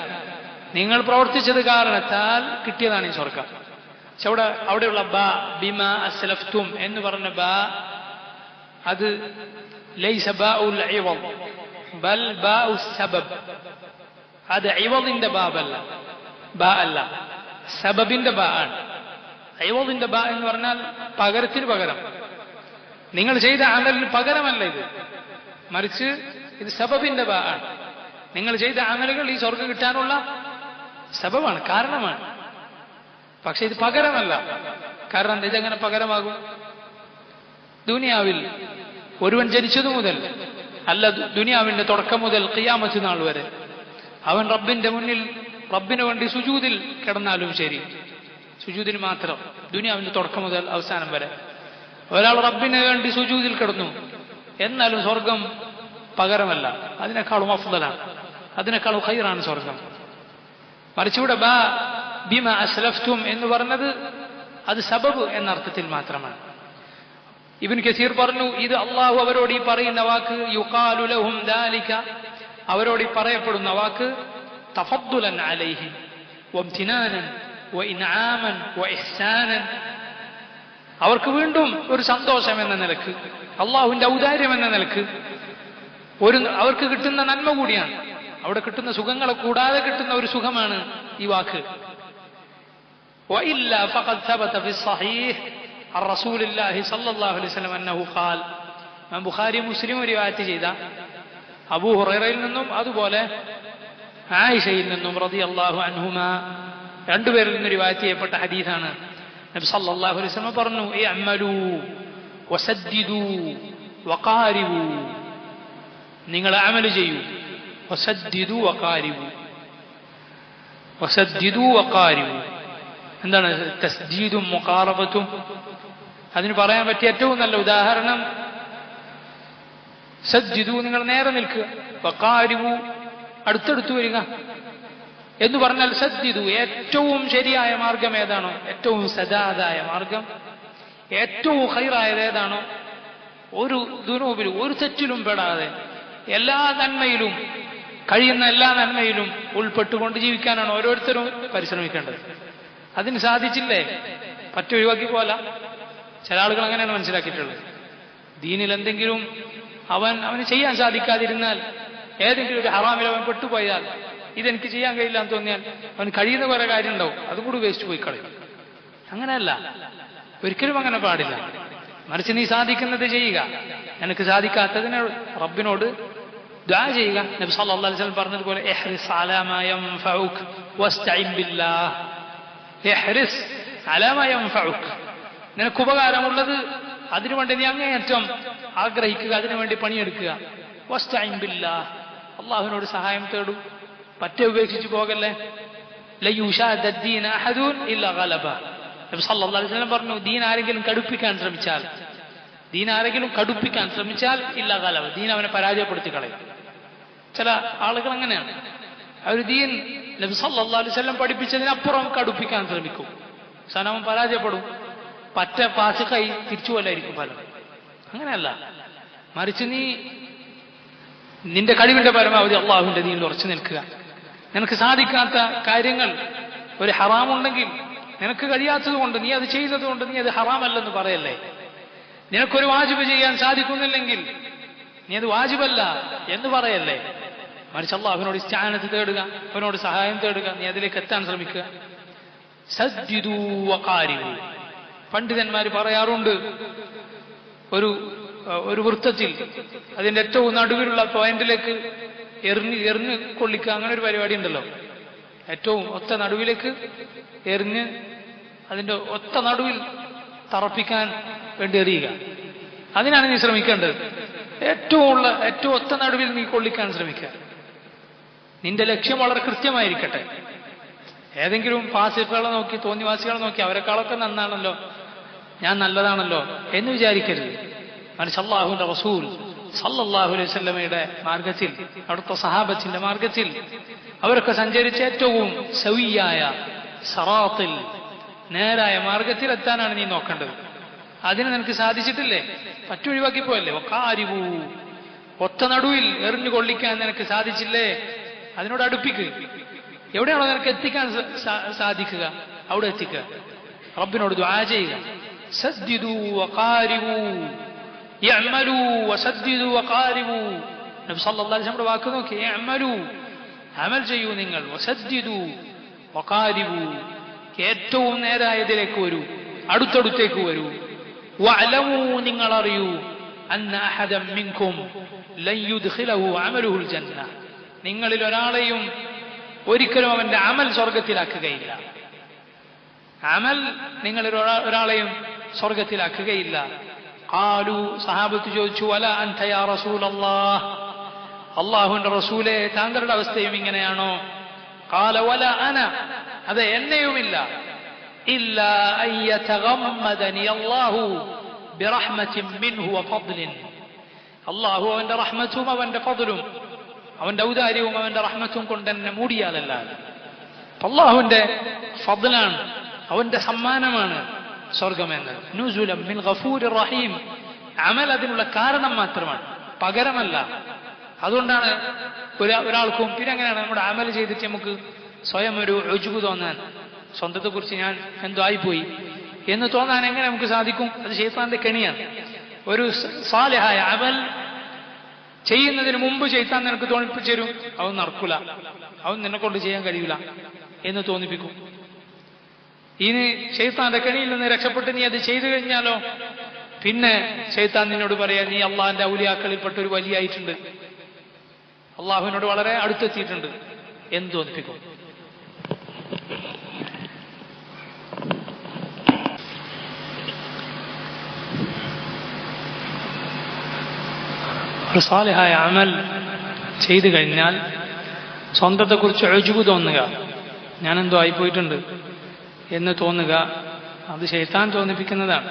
നിങ്ങൾ പ്രവർത്തിച്ചത് കാരണത്താൽ കിട്ടിയതാണ് ഈ സ്വർഗം. പക്ഷെ അവിടെയുള്ള ബാ, ബിമാ അസ്ലഫ്തും എന്ന് പറഞ്ഞ ബാ, അത് ലൈസ ബാഉൽ ഇവദ് ബൽ ബാഉ സബബ്. അത് ഇവദിന്റെ ബാബല്ല, ബാ അല്ല, സബബിന്റെ ബാ ആണ്. ഇവദിന്റെ ബാ എന്ന് പറഞ്ഞാൽ പകരത്തിന് പകരം. നിങ്ങൾ ചെയ്ത അമലിന് പകരമല്ല ഇത്, മറിച്ച് ഇത് സബബിന്റെ ബാ ആണ്. നിങ്ങൾ ചെയ്ത അമലുകൾ ഈ സ്വർഗം കിട്ടാനുള്ള സബബാണ്, കാരണമാണ്. പക്ഷെ ഇത് പകരമല്ല. കാരണം ഇതെങ്ങനെ പകരമാകും? ദുനിയാവിൽ ഒരുവൻ ജനിച്ചതു മുതൽ, അല്ല ദുനിയാവിന്റെ തുടക്കം മുതൽ ഖിയാമത്ത് നാൾ വരെ അവൻ റബ്ബിന്റെ മുന്നിൽ റബ്ബിന് വേണ്ടി സുജൂദിൽ കിടന്നാലും ശരി, സുജൂദിന് മാത്രം, ദുനിയാവിന്റെ തുടക്കം മുതൽ അവസാനം വരെ ഒരാൾ റബ്ബിന് വേണ്ടി സുജൂദിൽ കിടന്നു, എന്നാലും സ്വർഗം പകരമല്ല, അതിനേക്കാളും അഫ്ദലാണ്, അതിനേക്കാളും ഖൈറാണ് സ്വർഗം. മറിച്ചിവിടെ ബാ ബിമാ അസ്ലഫ്തും എന്ന് പറഞ്ഞത് അത് സബബ് എന്ന അർത്ഥത്തിൽ മാത്രമാണ്. ഇബ്നു കസീർ പറഞ്ഞു, ഇത് അള്ളാഹു അവരോട് ഈ പറയുന്ന വാക്ക്, യുഖാലു ലഹും ദാലിക, അവരോട് ഈ പറയപ്പെടുന്ന വാക്ക് തഫദ്ദുലൻ അലൈഹിം വംതിനാനൻ വഇൻആമൻ വഇഹ്സാനൻ, അവർക്ക് വീണ്ടും ഒരു സന്തോഷം എന്ന നിലക്ക്, അള്ളാഹുവിന്റെ ഔദാര്യം എന്ന നിലക്ക് അവർക്ക് കിട്ടുന്ന നന്മ കൂടിയാണ്. അവിടെ കിട്ടുന്ന സുഖങ്ങളെ കൂടാതെ കിട്ടുന്ന ഒരു സുഖമാണ് ഈ വാക്ക്. وإلا فقد ثبت في الصحيح عن رسول الله صلى الله عليه وسلم أنه قال, ബുഖാരി മുസ്ലിം റിവായത്ത് ചെയ്ത അബൂ ഹുറൈറയിൽ നിന്നും അതുപോലെ ആയിഷയിൽ നിന്നും റളിയല്ലാഹു അൻഹുമാ, രണ്ടുപേരിൽ നിന്ന് റിവായത്ത് ചെയ്യപ്പെട്ട ഹദീസാണ്. നബി സല്ലല്ലാഹു അലൈഹി വസല്ലം പറഞ്ഞു, ഇഅ്മലൂ വസദ്ദിദൂ വഖാരിബൂ, നിങ്ങൾ അമൽ ചെയ്യൂ, വസദ്ദിദൂ വഖാരിബൂ, വസദ്ദിദൂ വഖാരിബൂ. എന്താണ് തസ്ദീദും മുഖാറബത്തും? അതിന് പറയാൻ പറ്റിയ ഏറ്റവും നല്ല ഉദാഹരണം സദ്ദിദു, നിങ്ങൾ നേരെ നിൽക്കുക, വഖാരിബു, അടുത്തടുത്ത് വരിക എന്ന് പറഞ്ഞാൽ സദ്ദിദു, ഏറ്റവും ശരിയായ മാർഗം ഏതാണോ, ഏറ്റവും സദാതായ മാർഗം, ഏറ്റവും ഖൈറായത് ഏതാണോ, ഒരു ദുനൂബിലും ഒരു തെറ്റിലും പെടാതെ എല്ലാ നന്മയിലും, കഴിയുന്ന എല്ലാ നന്മയിലും ഉൾപ്പെട്ടുകൊണ്ട് ജീവിക്കാനാണ് ഓരോരുത്തരും പരിശ്രമിക്കേണ്ടത്. അതിന് സാധിച്ചില്ലേ പറ്റൊഴിവാക്കി പോല, ചില ആളുകൾ അങ്ങനെയാണ് മനസ്സിലാക്കിയിട്ടുള്ളത്. ദീനിൽ എന്തെങ്കിലും അവന് ചെയ്യാൻ സാധിക്കാതിരുന്നാൽ, ഏതെങ്കിലും ഒരു ഹറാമിൽ അവൻ പെട്ടുപോയാൽ, ഇതെനിക്ക് ചെയ്യാൻ കഴിയില്ല എന്ന് തോന്നിയാൽ അവന് കഴിയുന്ന കുറെ കാര്യം ഉണ്ടാവും, അതും കൂടി വേസ്റ്റ് പോയി കളയും. അങ്ങനെയല്ല, ഒരിക്കലും അങ്ങനെ പാടില്ല. മറിച്ച് നീ സാധിക്കുന്നത് ചെയ്യുക. നിനക്ക് സാധിക്കാത്തതിന് റബ്ബിനോട് ദുആ ചെയ്യുക. നബി സല്ലല്ലാഹു അലൈഹി വസല്ലം പറഞ്ഞതുപോലെ ഇഹ്റിസ് അലാ മാ യൻഫഉക വസ്തഈൻ ബില്ലാഹ്. ഇഹ്റിസ് അലാ മാ യൻഫഉക, നിനക്ക് ഉപകാരമുള്ളത് അതിനുവേണ്ടി നീ അങ്ങേയറ്റം ആഗ്രഹിക്കുക, അതിനുവേണ്ടി പണിയെടുക്കുക. വസ്തഈൻ ബില്ലാഹ്, അല്ലാഹുവിനോട് സഹായം തേടൂ, പറ്റെ ഉപേക്ഷിച്ചു പോകല്ലേ. ലയുശാദ ദീന അഹദുൻ ഇല്ലാ ഗലബ. നബി സല്ലല്ലാഹു അലൈഹി വസല്ലം പറഞ്ഞു, ദീൻ ആരെങ്കിലും കടുപ്പിക്കാൻ ശ്രമിച്ചാൽ ഇല്ലാ ഗലബ, ദീൻ അവനെ പരാജയപ്പെടുത്തി കളയും. ചില ആളുകൾ അങ്ങനെയാണ്, അവർ ദീൻ നബി സല്ലല്ലാഹു അലൈഹി വസല്ലം പഠിപ്പിച്ചതിനപ്പുറം കടുപ്പിക്കാൻ ശ്രമിക്കും. അവസാനം അവൻ പരാജയപ്പെടും, പറ്റ ഫാസിഖായി തിരിച്ചുപോലായിരിക്കും ഫലം. അങ്ങനെയല്ല, മറിച്ച് നീ നിന്റെ കഴിവിന്റെ പരമാവധി അള്ളാഹുവിന്റെ ദീനിൽ ഉറച്ചു നിൽക്കുക. നിനക്ക് സാധിക്കാത്ത കാര്യങ്ങൾ, ഒരു ഹറാമുണ്ടെങ്കിൽ നിനക്ക് കഴിയാത്തത് കൊണ്ട്, നീ അത് ചെയ്യുന്നത് കൊണ്ട് നീ അത് ഹറാമല്ലെന്ന് പറയല്ലേ. നിനക്കൊരു വാജിബ് ചെയ്യാൻ സാധിക്കുന്നില്ലെങ്കിൽ നീ അത് വാജിബല്ല എന്ന് പറയല്ലേ. മറിച്ച് അള്ളാഹുവിനോട് ഇസ്തിആനത്ത് തേടുക, അവനോട് സഹായം തേടുക, നീ അതിലേക്ക് എത്താൻ ശ്രമിക്കുക. സദ്ദിദൂ വഖാരിബൂ. പണ്ഡിതന്മാർ പറയാറുണ്ട്, ഒരു വൃത്തത്തിൽ അതിന്റെ ഏറ്റവും നടുവിലുള്ള പോയിന്റിലേക്ക് എറിഞ്ഞ് കൊള്ളിക്കുക, അങ്ങനെ ഒരു പരിപാടി ഉണ്ടല്ലോ. ഏറ്റവും ഒത്ത നടുവിലേക്ക് എറിഞ്ഞ് അതിന്റെ ഒത്ത നടുവിൽ തറപ്പിക്കാൻ വേണ്ടി എറിയുക. അതിനാണ് നീ ശ്രമിക്കേണ്ടത്. ഏറ്റവും ഒത്ത നടുവിൽ നീ കൊള്ളിക്കാൻ ശ്രമിക്കുക. നിന്റെ ലക്ഷ്യം വളരെ കൃത്യമായിരിക്കട്ടെ. ഏതെങ്കിലും ഫാസിഖുകളെ നോക്കി, തോന്നിവാസികളെ നോക്കി അവരെക്കാളൊക്കെ നന്നാണല്ലോ, ഞാൻ നല്ലതാണല്ലോ എന്ന് വിചാരിക്കരുത്. മറിച്ച് അല്ലാഹുവിന്റെ റസൂൽ സല്ലല്ലാഹു അലൈഹി വസല്ലമയുടെ മാർഗത്തിൽ, അവിടുത്തെ സഹാബത്തിന്റെ മാർഗത്തിൽ അവരൊക്കെ സഞ്ചരിച്ച ഏറ്റവും സവിയായ സറാത്തിൽ, നേരായ മാർഗത്തിൽ എത്താനാണ് നീ നോക്കേണ്ടത്. അതിന് നിനക്ക് സാധിച്ചിട്ടില്ലേ, പറ്റൊഴിവാക്കിപ്പോയല്ലേ. വഖാരിബൂ, ഒത്ത നടുവിൽ എറിഞ്ഞു കൊള്ളിക്കാൻ നിനക്ക് സാധിച്ചില്ലേ, അതിനോട് അടുപ്പിക്കുക. എവിടെയാണോ നിനക്ക് എത്തിക്കാൻ സാധിക്കുക അവിടെ എത്തിക്കുക. റബ്ബിനോട് ദുആ ചെയ്യുക. സദ്ദിദൂ വഖാരിബൂ, ഇഅ്മലൂ വസദ്ദിദൂ വഖാരിബൂ. നബി സല്ലല്ലാഹു അലൈഹി വസല്ലം വാക്ക് നോക്കി, ഇഅ്മലൂ, അമൽ ചെയ്യൂ നിങ്ങൾ, വസദ്ദിദൂ വഖാരിബൂ, ഏറ്റവും നേരായതിലേക്ക് വരൂ, അടുത്തടുത്തേക്ക് വരൂ. വഅലമൂ, നിങ്ങൾ അറിയൂ, അന്ന അഹദൻ മിൻകും ലൻ യുദ്ഖിലഹു അമലുഹുൽ ജന്ന, നിങ്ങളിൽ ഒരാളെയും ഒരിക്കലും അവന്റെ അമൽ സ്വർഗത്തിലാക്കുകയില്ല. അമൽ നിങ്ങളിൽ ഒരാളെയും സ്വർഗത്തിലാക്കുകയില്ല. ഖാലൂ, സഹാബത്ത് ചോദിച്ചു, വല അൻത യാ റസൂലല്ലാഹ്, അല്ലാഹുവിന്റെ റസൂലേ താങ്കളുടെ അവസ്ഥയും ഇങ്ങനെയാണോ? ഖാല വല അന, അതെ എന്നെയുമില്ല. ഇല്ലാ അൻ യതഗമ്മദനി അല്ലാഹു ബിറഹ്മത്തിൻ മിൻഹു വഫദ്ലിൻ, അല്ലാഹു അവന്റെ റഹ്മത്തും അവന്റെ ഫദ്ലും, അവന്റെ ഔദാര്യവും അവന്റെ റഹ്മത്തും കൊണ്ട് എന്നെ മൂടിയാലല്ലാതെ. അല്ലാഹുവിന്റെ ഫദ്ലാണ്, അവന്റെ സമ്മാനമാണ് സ്വർഗമെന്നത്. നുസുലൻ മിൻ ഗഫൂരിർ റഹീം, അമൽ അതിനുള്ള കാരണം മാത്രമാണ്, പകരമല്ല. അതുകൊണ്ടാണ് ഒരാൾക്കും പിന്നെ അങ്ങനെയാണ് നമ്മുടെ അമൽ ചെയ്തിട്ട് നമുക്ക് സ്വയം ഒരു ഉജ്ബ് തോന്നാൻ, സ്വന്തത്തെക്കുറിച്ച് ഞാൻ എന്തോ ആയിപ്പോയി എന്ന് തോന്നാൻ എങ്ങനെ നമുക്ക് സാധിക്കും? അത് ശൈത്താന്റെ കെണിയാണ്. ഒരു സാലിഹായ അമൽ ചെയ്യുന്നതിന് മുമ്പ് ശൈത്താൻ നിനക്ക് തോന്നിപ്പിച്ചു, അവൻ നടക്കൂല, അവൻ നിന്നെ കൊണ്ട് ചെയ്യാൻ കഴിയൂല എന്ന് തോന്നിപ്പിക്കും. ഇനി ശൈത്താന്റെ കെണിയിൽ നിന്ന് രക്ഷപ്പെട്ട് നീ അത് ചെയ്തു കഴിഞ്ഞാലോ, പിന്നെ ശൈത്താൻ നിന്നോട് പറയാ, നീ അള്ളാഹിന്റെ ഔലിയാക്കളിൽപ്പെട്ട ഒരു വലിയായിട്ടുണ്ട്, അള്ളാഹുവിനോട് വളരെ അടുത്തെത്തിയിട്ടുണ്ട് എന്ന് തോന്നിപ്പിക്കും. ഒരു സാലിഹായ അമൽ ചെയ്തു കഴിഞ്ഞാൽ സ്വന്തത്തെക്കുറിച്ച് ഉജ്ബ് തോന്നുക, ഞാനെന്തോ ആയിപ്പോയിട്ടുണ്ട് എന്ന് തോന്നുക, അത് ശൈത്താൻ തോന്നിപ്പിക്കുന്നതാണ്.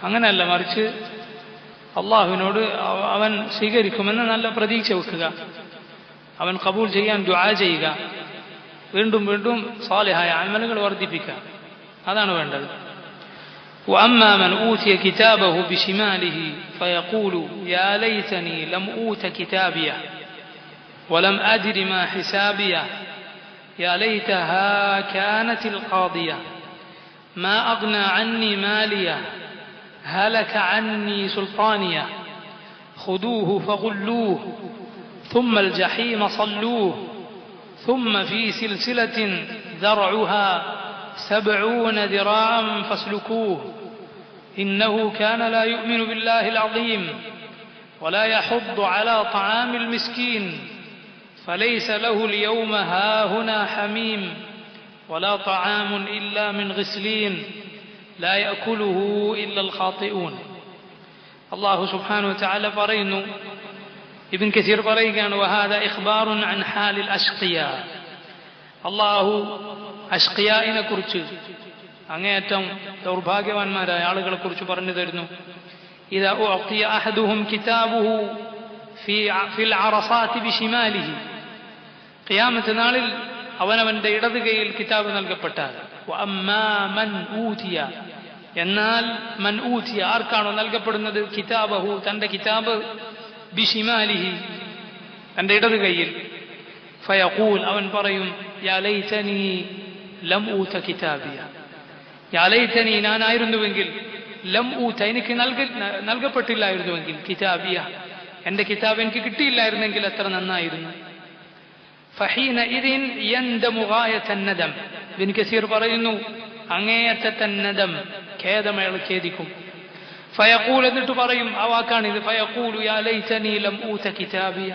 അങ്ങനെയല്ല, മറിച്ച് അള്ളാഹുവിനോട് അവൻ സ്വീകരിക്കുമെന്ന് നല്ല പ്രതീക്ഷ വെക്കുക, അവൻ ഖബൂൽ ചെയ്യാൻ ദുആ ചെയ്യുക, വീണ്ടും വീണ്ടും സാലിഹായ അമലുകൾ വർദ്ധിപ്പിക്കുക, അതാണ് വേണ്ടത്. وأما من أوتي كتابه بشماله فيقول يا ليتني لم أوت كتابيه ولم أدر ما حسابيه يا ليتها كانت القاضية ما أغنى عني ماليه هلك عني سلطانيه خذوه فغلوه ثم الجحيم صلوه ثم في سلسلة ذرعها 70 ذراعا فاسلكوه إنه كان لا يؤمن بالله العظيم ولا يحض على طعام المسكين فليس له اليوم هاهنا حميم ولا طعام إلا من غسلين لا يأكله إلا الخاطئون. الله سبحانه وتعالى പറയുന്നു, ഇബ്ൻ കസീർ പറയുകയാണ്, വഹാദ ഇഖ്ബാറുൻ അൻ ഹാലിൽ അഷ്ഖിയ. അല്ലാഹു അഷ്ഖിയായിനെ കുറിച്ച്, അങ്ങേയറ്റം ദൗർഭാഗ്യവാന്മാരായ ആളുകളെ കുറിച്ച് പറഞ്ഞു തരുന്നു. ഇദാ ഉഅതിയ അഹദുഹും കിതാബുഹു ഫിൽ അറസാതി ബിശിമാലിഹി. ഖിയാമത്ത് നാളിൽ അവനവന്റെ ഇടത് കൈയിൽ കിതാബ് നൽകപ്പെട്ടാൽ, വഅമ്മാ മൻ ഊതിയ, എന്നാൽ മൻ ഊതിയ, ആർക്കാണോ നൽകപ്പെടുന്നത്, കിതാബഹു, തന്റെ കിതാബ്, ബിശിമാലിഹി, തന്റെ ഇടത് കൈയിൽ, ഫയഖൂൽ, അവൻ പറയും, യാ ലൈതനി ലം ഊത കിതാബിയ, യാ ലൈതനി, ഞാനായിരുന്നുവെങ്കിൽ, ലം ഊത, എനിക്ക് നൽകപ്പെട്ടില്ലായിരുന്നുവെങ്കിൽ, കിതാബിയ, എന്റെ കിതാബ് എനിക്ക് കിട്ടിയില്ലായിരുന്നെങ്കിൽ എത്ര നന്നായിരുന്നു. ഫഹീനഇദിൻ യൻദമു ഗായതൻ നദം. ഇബ്ൻ കസീർ പറയുന്നു, അങ്ങേയറ്റത്തെ നദം, ഖേദമേൾ ഖേദിക്കും. ഫയഖൂൽ, എന്നിട്ട് പറയും, ആ വാക്കാണിത്, ഫയഖൂലു യാ ലൈതനി ലം ഊത കിതാബിയ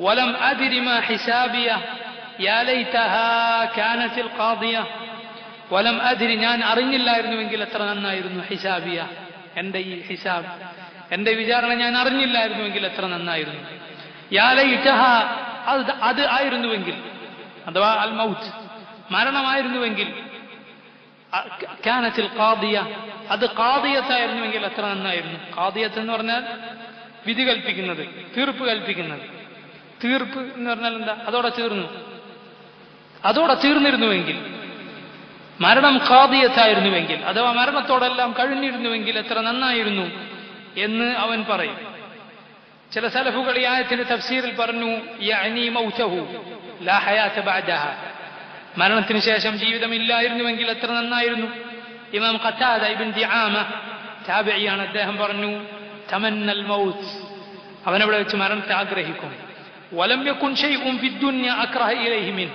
വലം അദ്രി മാ ഹിസാബിയ യാ ലൈതഹാ കാനത്തിൽ ഖാദിയ വലം അദ്രി, ഞാൻ അറിഞ്ഞില്ലായിരുന്നുവെങ്കിൽ എത്ര നന്നായിരുന്നു, ഹിസാബിയ, എന്റെ ഈ ഹിസാബ്, എന്റെ വിചാരണ ഞാൻ അറിഞ്ഞില്ലായിരുന്നുവെങ്കിൽ എത്ര നന്നായിരുന്നു. യാ ലൈതഹാ, അത് ആയിരുന്നുവെങ്കിൽ, അഥവാ അൽ മൗത്ത്, മരണമായിരുന്നുവെങ്കിൽ, കാനത്തിൽ ഖാദിയ, അത് ഖാദിയത്തായിരുന്നുവെങ്കിൽ എത്ര നന്നായിരുന്നു. ഖാദിയത്ത് എന്ന് പറഞ്ഞാൽ വിധി കൽപ്പിക്കുന്നത്, തീർപ്പ് കൽപ്പിക്കുന്നത്. തീർപ്പ് എന്ന് പറഞ്ഞാൽ എന്താ, അതോടെ തീർന്നിരുന്നുവെങ്കിൽ, മരണം ഖാദിയത്തായിരുന്നുവെങ്കിൽ, അഥവാ മരണത്തോടെല്ലാം കഴിഞ്ഞിരുന്നുവെങ്കിൽ എത്ര നന്നായിരുന്നു എന്ന് അവൻ പറയും. ചില സലഫുകൾ ഈ ആയത്തിന്റെ തഫ്സീറിൽ പറഞ്ഞു, യഅനി മൗതഹു ലാ ഹയാത ബഅദഹ, മരണത്തിന് ശേഷം ജീവിതമില്ലായിരുന്നുവെങ്കിൽ എത്ര നന്നായിരുന്നു. ഇമാം ഖതാദ ഇബ്ൻ ദിആമ, താബിഇയാണ്, അദ്ദേഹം പറഞ്ഞു, തമന്നൽ മൗത്ത്, അവനവിടെ വെച്ച് മരണത്തെ ആഗ്രഹിക്കും. വലം യകുൻ ശൈഉൻ ഫിദ്ദുനിയ അക്റഹ ഇലൈഹി മിൻ,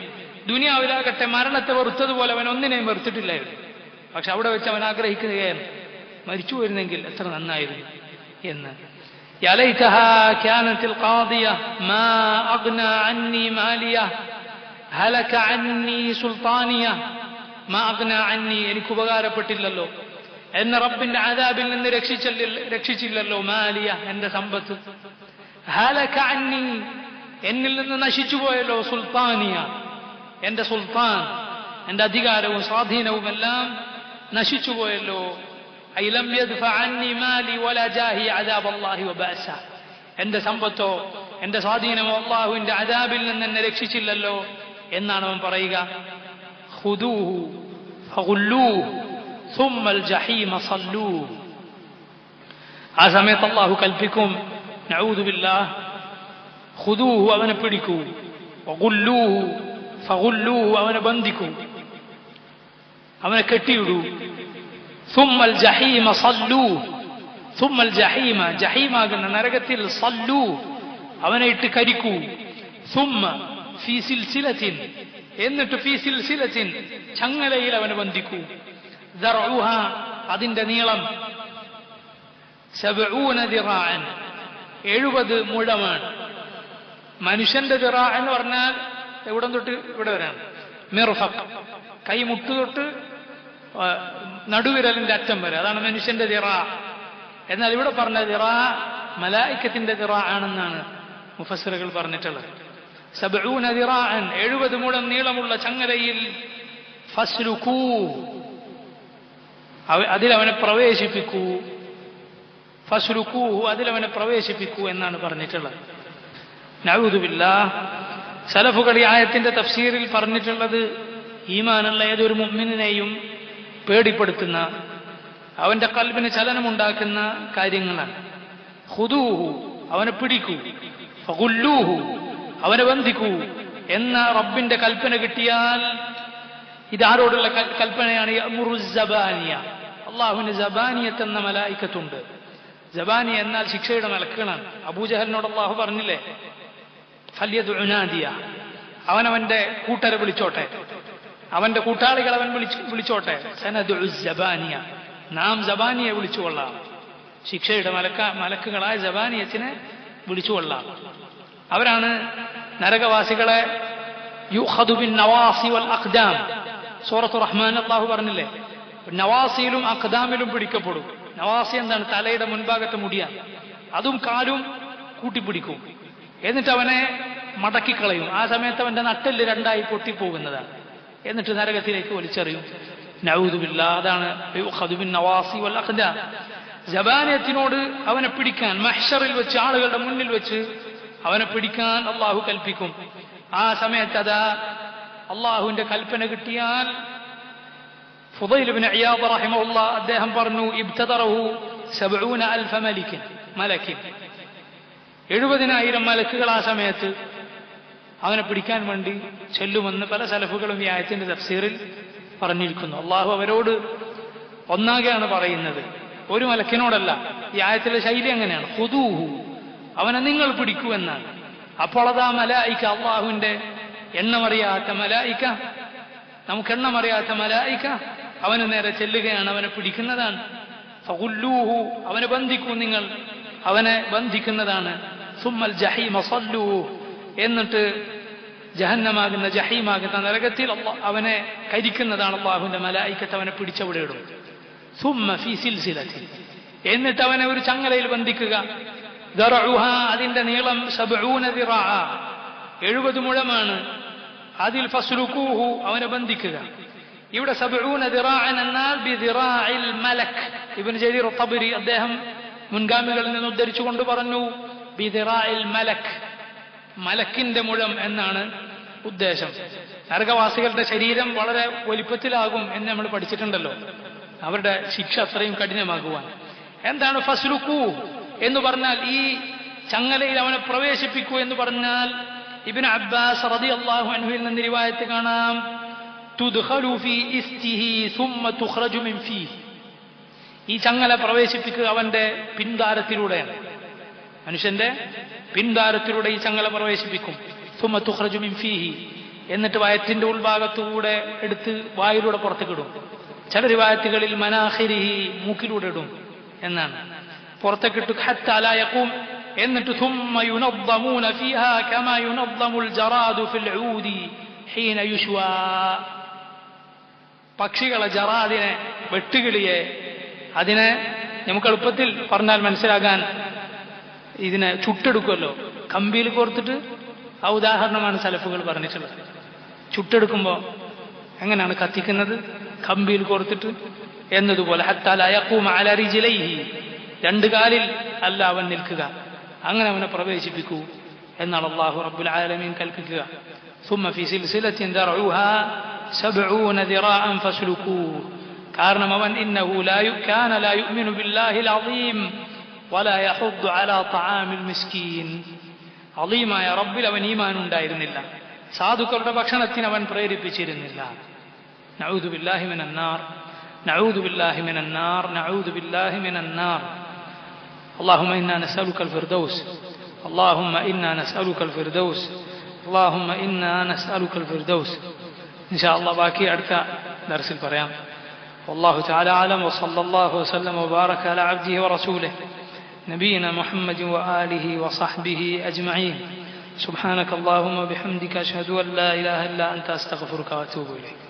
ദുനിയാവിലാകട്ടെ മരണത്തെ വെറുത്തതുപോലെ അവൻ ഒന്നിനെയും വെറുത്തിട്ടില്ലായിരുന്നു. പക്ഷെ അവിടെ വെച്ച് അവൻ ആഗ്രഹിക്കുകയാണ്, മരിച്ചു വരുന്നെങ്കിൽ എത്ര നന്നായിരുന്നു എന്ന്. യാ ലൈതഹാ കാനത്തിൽ ഖാദിയ മാ അഗ്നാ അന്നി മാലിയ ഹലക അന്നി സുൽത്താനിയ മാ അഗ്നാ അന്നി, എനിക്ക് ഉപകാരപ്പെട്ടില്ലല്ലോ, എന്നെ റബ്ബിന്റെ അദാബിൽ നിന്ന് രക്ഷിച്ചില്ലല്ലോ, മാലിയ, എന്റെ സമ്പത്ത്, ഹലക അന്നി, എന്നിൽ നിന്ന് നശിച്ചുപോയല്ലോ, സുൽത്താനിയ, എന്റെ സുൽത്താൻ, എന്റെ അധികാരവും സ്വാധീനവും എല്ലാം നശിച്ചുപോയല്ലോ. ഐ ലം യദ്ഫ അന്നി മാലി വലാ ജാഹി അദാബ് അല്ലാഹി വബഅസ, എന്റെ സമ്പത്തോ എന്റെ സ്വാധീനമോ അല്ലാഹുവിന്റെ അദാബിൽ നിന്ന് എന്നെ രക്ഷിച്ചില്ലല്ലോ എന്നാണ് അവൻ പറയുക. ഖുദൂഹു ഫഗുല്ലൂഹു സുമ്മൽ ജഹീമ സല്ലൂഹു. ആ സമയത്ത് അല്ലാഹു കൽപ്പിക്കും, നഊദു ബില്ലാഹ്, ഖുദൂഹു, അവനെ പിടിക്കൂ, വഗുല്ലൂഹു ഫഗുല്ലൂഹു, അവനെ ബന്ധിക്കൂ, അവനെ കെട്ടിയിടൂ, സുമ്മൽ ജഹീമ സല്ലൂഹു, സുമ്മൽ ജഹീമ, ജഹീമാകുന്ന നരകത്തിൽ, സല്ലൂ, അവനെ ഇട്ട് കരിക്കൂ, സുമ്മ ഫീ സിൽസിലത്തിൻ, എന്നിട്ട് ഫീ സിൽസിലത്തിൻ, ചങ്ങലയിൽ അവനെ ബന്ധിക്കൂ, ദർഉഹ, അതിന്റെ നീളം, 70 ദിറാഅൻ, 70 മുഴമാണ്. മനുഷ്യന്റെ ദിറാ എന്ന് പറഞ്ഞാൽ എവിടം തൊട്ട് ഇവിടെ വരാണ്, മിർഫഖ്, കൈമുട്ട് തൊട്ട് നടുവിരലിന്റെ അറ്റം വരെ, അതാണ് മനുഷ്യന്റെ ദിറാ. എന്നാൽ ഇവിടെ പറഞ്ഞ ദിറാ മലായിക്കത്തിന്റെ ദിറാ ആണെന്നാണ് മുഫസ്സിറുകൾ പറഞ്ഞിട്ടുള്ളത്. 70 ദിറാഅൻ, 70 മുഴം നീളമുള്ള ചങ്ങലയിൽ, ഫസ്ലുകൂ, അതിലവനെ പ്രവേശിപ്പിക്കൂ, ഫസ്ലുകൂ, അതിലവനെ പ്രവേശിപ്പിക്കൂ എന്നാണ് പറഞ്ഞിട്ടുള്ളത്. നഊദു ബില്ലാഹ്. സലഫുകൾ ഈ ആയത്തിന്റെ തഫ്സീറിൽ പറഞ്ഞിട്ടുള്ളത്, ഈമാനുള്ള ഏതൊരു മുഅ്മിനിനെയും പേടിപ്പെടുത്തുന്ന, അവന്റെ ഖൽബിന് ചലനമുണ്ടാക്കുന്ന കാര്യങ്ങളാണ്. ഖുദൂഹു, അവനെ പിടിക്കൂ, ഫഗുല്ലൂഹു, അവനെ ബന്ധിക്കൂ എന്ന റബ്ബിന്റെ കൽപ്പന കിട്ടിയാൽ, ഇതാരോടുള്ള കൽപ്പനയാണ്? യഅ്മുറു സബാനിയ, അള്ളാഹുവിന് ജബാനിയത്ത് എന്ന മലായിക്കത്തുണ്ട്. ജബാനി എന്നാൽ ശിക്ഷയുടെ മലക്കുകളാണ്. അബൂജഹലിനോട് അള്ളാഹു പറഞ്ഞില്ലേ, ഫല്യദു ഉനാദിയ, അവനവന്റെ കൂട്ടരെ വിളിച്ചോട്ടെ, അവന്റെ കൂട്ടാളികൾ അവൻ വിളിച്ചോട്ടെ. സനദു ജബാനിയ, നാം ജബാനിയെ വിളിച്ചുകൊള്ളാം. ശിക്ഷയുടെ മലക്കുകളായ ജബാനിയത്തിനെ വിളിച്ചുകൊള്ളാം. അവരാണ് നരകവാസികളെ യുഖദു ബിൻ നവാസി വൽ അഖ്ദാം, സൂറത്തു റഹ്മാൻ അല്ലാഹു പറഞ്ഞില്ലേ, നവാസിയിലും അഖ്ദാമിലും പിടിക്കപ്പെടും. നവാസി എന്താണ്? തലയുടെ മുൻഭാഗത്തെ മുടിയാണ്. അതും കാലും കൂട്ടിപ്പിടിക്കും, എന്നിട്ട് അവനെ മടക്കിക്കളയും. ആ സമയത്ത് അവന്റെ നട്ടെല്ല് രണ്ടായി പൊട്ടിപ്പോകുന്നതാണ്. എന്നിട്ട് നരകത്തിലേക്ക് വലിച്ചെറിയും. നഊദു ബില്ലാഹ്. അതാണ് യുഖദു ബിൻ നവാസി വൽ അഖ്ദാം. ജബാനിയത്തിനോട് അവനെ പിടിക്കാൻ മഹ്ശറിൽ വെച്ച്, ആളുകളുടെ മുന്നിൽ വെച്ച് അവനെ പിടിക്കാൻ അള്ളാഹു കൽപ്പിക്കും. ആ സമയത്ത് അതാ അള്ളാഹുവിന്റെ കൽപ്പന കിട്ടിയാൽ, ഫുദൈൽ ഇബ്നു ഇയാദ് റഹിമഹുല്ലാഹ് അദ്ദേഹം പറഞ്ഞു, ഇബ്തദറഹു 70,000 മലക്കിൻ, 70,000 മലക്കുകൾ ആ സമയത്ത് അവനെ പിടിക്കാൻ വേണ്ടി ചെല്ലുമെന്ന് പല സലഫുകളും ഈ ആയത്തിന്റെ തഫ്സീറിൽ പറഞ്ഞിരിക്കുന്നു. അള്ളാഹു അവരോട് ഒന്നാകെയാണ് പറയുന്നത്, ഒരു മലക്കിനോടല്ല. ഈ ആയത്തിലെ ശൈലി അങ്ങനെയാണ്, ഖുദൂഹു, അവനെ നിങ്ങൾ പിടിക്കൂ എന്നാണ്. അപ്പോൾ അതാ മലായിക, അള്ളാഹുവിന്റെ എണ്ണമറിയാത്ത മലായിക, നമുക്ക് എണ്ണമറിയാത്ത മലായിക അവന് നേരെ ചെല്ലുകയാണ്, അവനെ പിടിക്കുന്നതാണ്. ഫഖുല്ലൂഹു, അവനെ ബന്ധിക്കൂ നിങ്ങൾ, അവനെ ബന്ധിക്കുന്നതാണ്. സുമ്മൽ ജഹീമ സല്ലൂഹു, എന്നിട്ട് ജഹന്നമാകുന്ന ജഹീമാകുന്ന നരകത്തിൽ അവനെ കരിക്കുന്നതാണ്. അള്ളാഹുവിന്റെ മലായികത്ത് അവനെ പിടിച്ചവിടെ ഇടും. സുമ്മ ഫീ സിൽസിലത്തിൻ, എന്നിട്ട് അവനെ ഒരു ചങ്ങലയിൽ ബന്ധിക്കുക. ദറഉഹാ, അതിന്റെ നീളം 70 ദിറാഅ, 70 മുഴമാണ്. അതിൽ ഫസ്ലുകൂഹു, അവനെ ബന്ധിക്കുക. ഇവിടെ 70 ദിറാഅൻ എന്നാൽ ബിദിറാഇൽ മലക്. ഇബ്നു ജരീർ തബരി അദ്ദേഹം മുൻഗാമികളിൽ നിന്ന് ഉദ്ധരിച്ചുകൊണ്ട് പറഞ്ഞു, ബിദിറാഇൽ മലക്, മലക്കിന്റെ മുഴം എന്നാണ് ഉദ്ദേശം. നരകവാസികളുടെ ശരീരം വളരെ വലിപ്പത്തിലാകും എന്ന് നമ്മൾ പഠിച്ചിട്ടുണ്ടല്ലോ, അവരുടെ ശിക്ഷ അത്രയും കഠിനമാകുവാൻ. എന്താണ് ഫസ്ലുക്കൂ എന്ന് പറഞ്ഞാൽ? ഈ ചങ്ങലയിൽ അവനെ പ്രവേശിപ്പിക്കൂ എന്ന് പറഞ്ഞാൽ, ഇബ്നു അബ്ബാസ് റളിയല്ലാഹു അൻഹുവിൽ നിന്ന് റിവായത്ത് കാണാം, തുദ്ഖലു ഫീ ഇസ്തിഹി സുമ്മ തുഖ്റജു മിൻ ഫീഹി, ഈ ചങ്ങല പ്രവേശിപ്പിക്കുക അവന്റെ പിൻദാരത്തിലൂടെയാണ്. മനുഷ്യന്റെ പിൻദാരത്തിലൂടെ ഈ ചങ്ങല പ്രവേശിപ്പിക്കും. സുമ്മ തുഖ്റജു മിൻ ഫീഹി, എന്നിട്ട് വയറ്റിന്റെ ഉൾഭാഗത്തുകൂടെ എടുത്ത് വായിലൂടെ പുറത്തേക്കിടും. ചില റിവായത്തുകളിൽ മനാഖിരിഹി, മൂക്കിലൂടെ ഇടും എന്നാണ്. പുറത്തേക്കിട്ടു ഹത്താ ലാ യഖൂം, എന്നിട്ട് ثم ينظمون فيها كما ينظم الجراد في العود حين يشوى, പക്ഷികളെ, ജറാദിനെ, വെട്ടുകിളിയെ, അതിനെ നമുക്ക് എളുപ്പത്തിൽ പറഞ്ഞാൽ മനസ്സിലാകാൻ, ഇതിനെ ചുട്ടെടുക്കുമല്ലോ, കമ്പിയിൽ കോർത്തിട്ട്. ആ ഉദാഹരണമാണ് സലഫുകൾ പറഞ്ഞിട്ടുള്ളത്. ചുട്ടെടുക്കുമ്പോൾ എങ്ങനെയാണ് കത്തിക്കുന്നത്? കമ്പിയിൽ കോർത്തിട്ട് എന്നതുപോലെ. ഹത്താ ലാ യഖൂമ അലാ റിജ്ലൈഹി, 2 കാലിൽ അല്ല അവൻ നിൽക്കുക, അങ്ങനെ അവനെ പ്രവേശിപ്പിക്കൂ എന്നാണ് അല്ലാഹു റബ്ബുൽ ആലമീൻ കൽപ്പിക്കുക. ثم في سلسلة ذرعها 70 ذراعا فاسلكوه, കാരണം അവൻ ഇന്നഹു കാന ലാ യുഅ്മിനു ബില്ലാഹിൽ അളീം വലാ യഹുദ്ദു അലാ തആമിൽ മിസ്കീൻ, അളീമായ റബ്ബിൽ അവൻ ഈമാൻ ഉണ്ടായിരുന്നില്ല, സാധുക്കളുടെ ഭക്ഷണത്തിന് അവൻ പ്രേരിപ്പിച്ചിരുന്നില്ല. നഊദു ബില്ലാഹി മിനൻ നാർ, നഊദു ബില്ലാഹി മിനൻ നാർ, നഊദു ബില്ലാഹി മിനൻ നാർ. اللهم إنا نسألك الفردوس، اللهم إنا نسألك الفردوس، اللهم إنا نسألك الفردوس. إن شاء الله باقي أركا درس البريان. والله تعالى أعلم، وصلى الله وسلم وبارك على عبده ورسوله نبينا محمد وآله وصحبه أجمعين. سبحانك اللهم وبحمدك أشهد أن لا إله إلا أنت أستغفرك وأتوب إليك.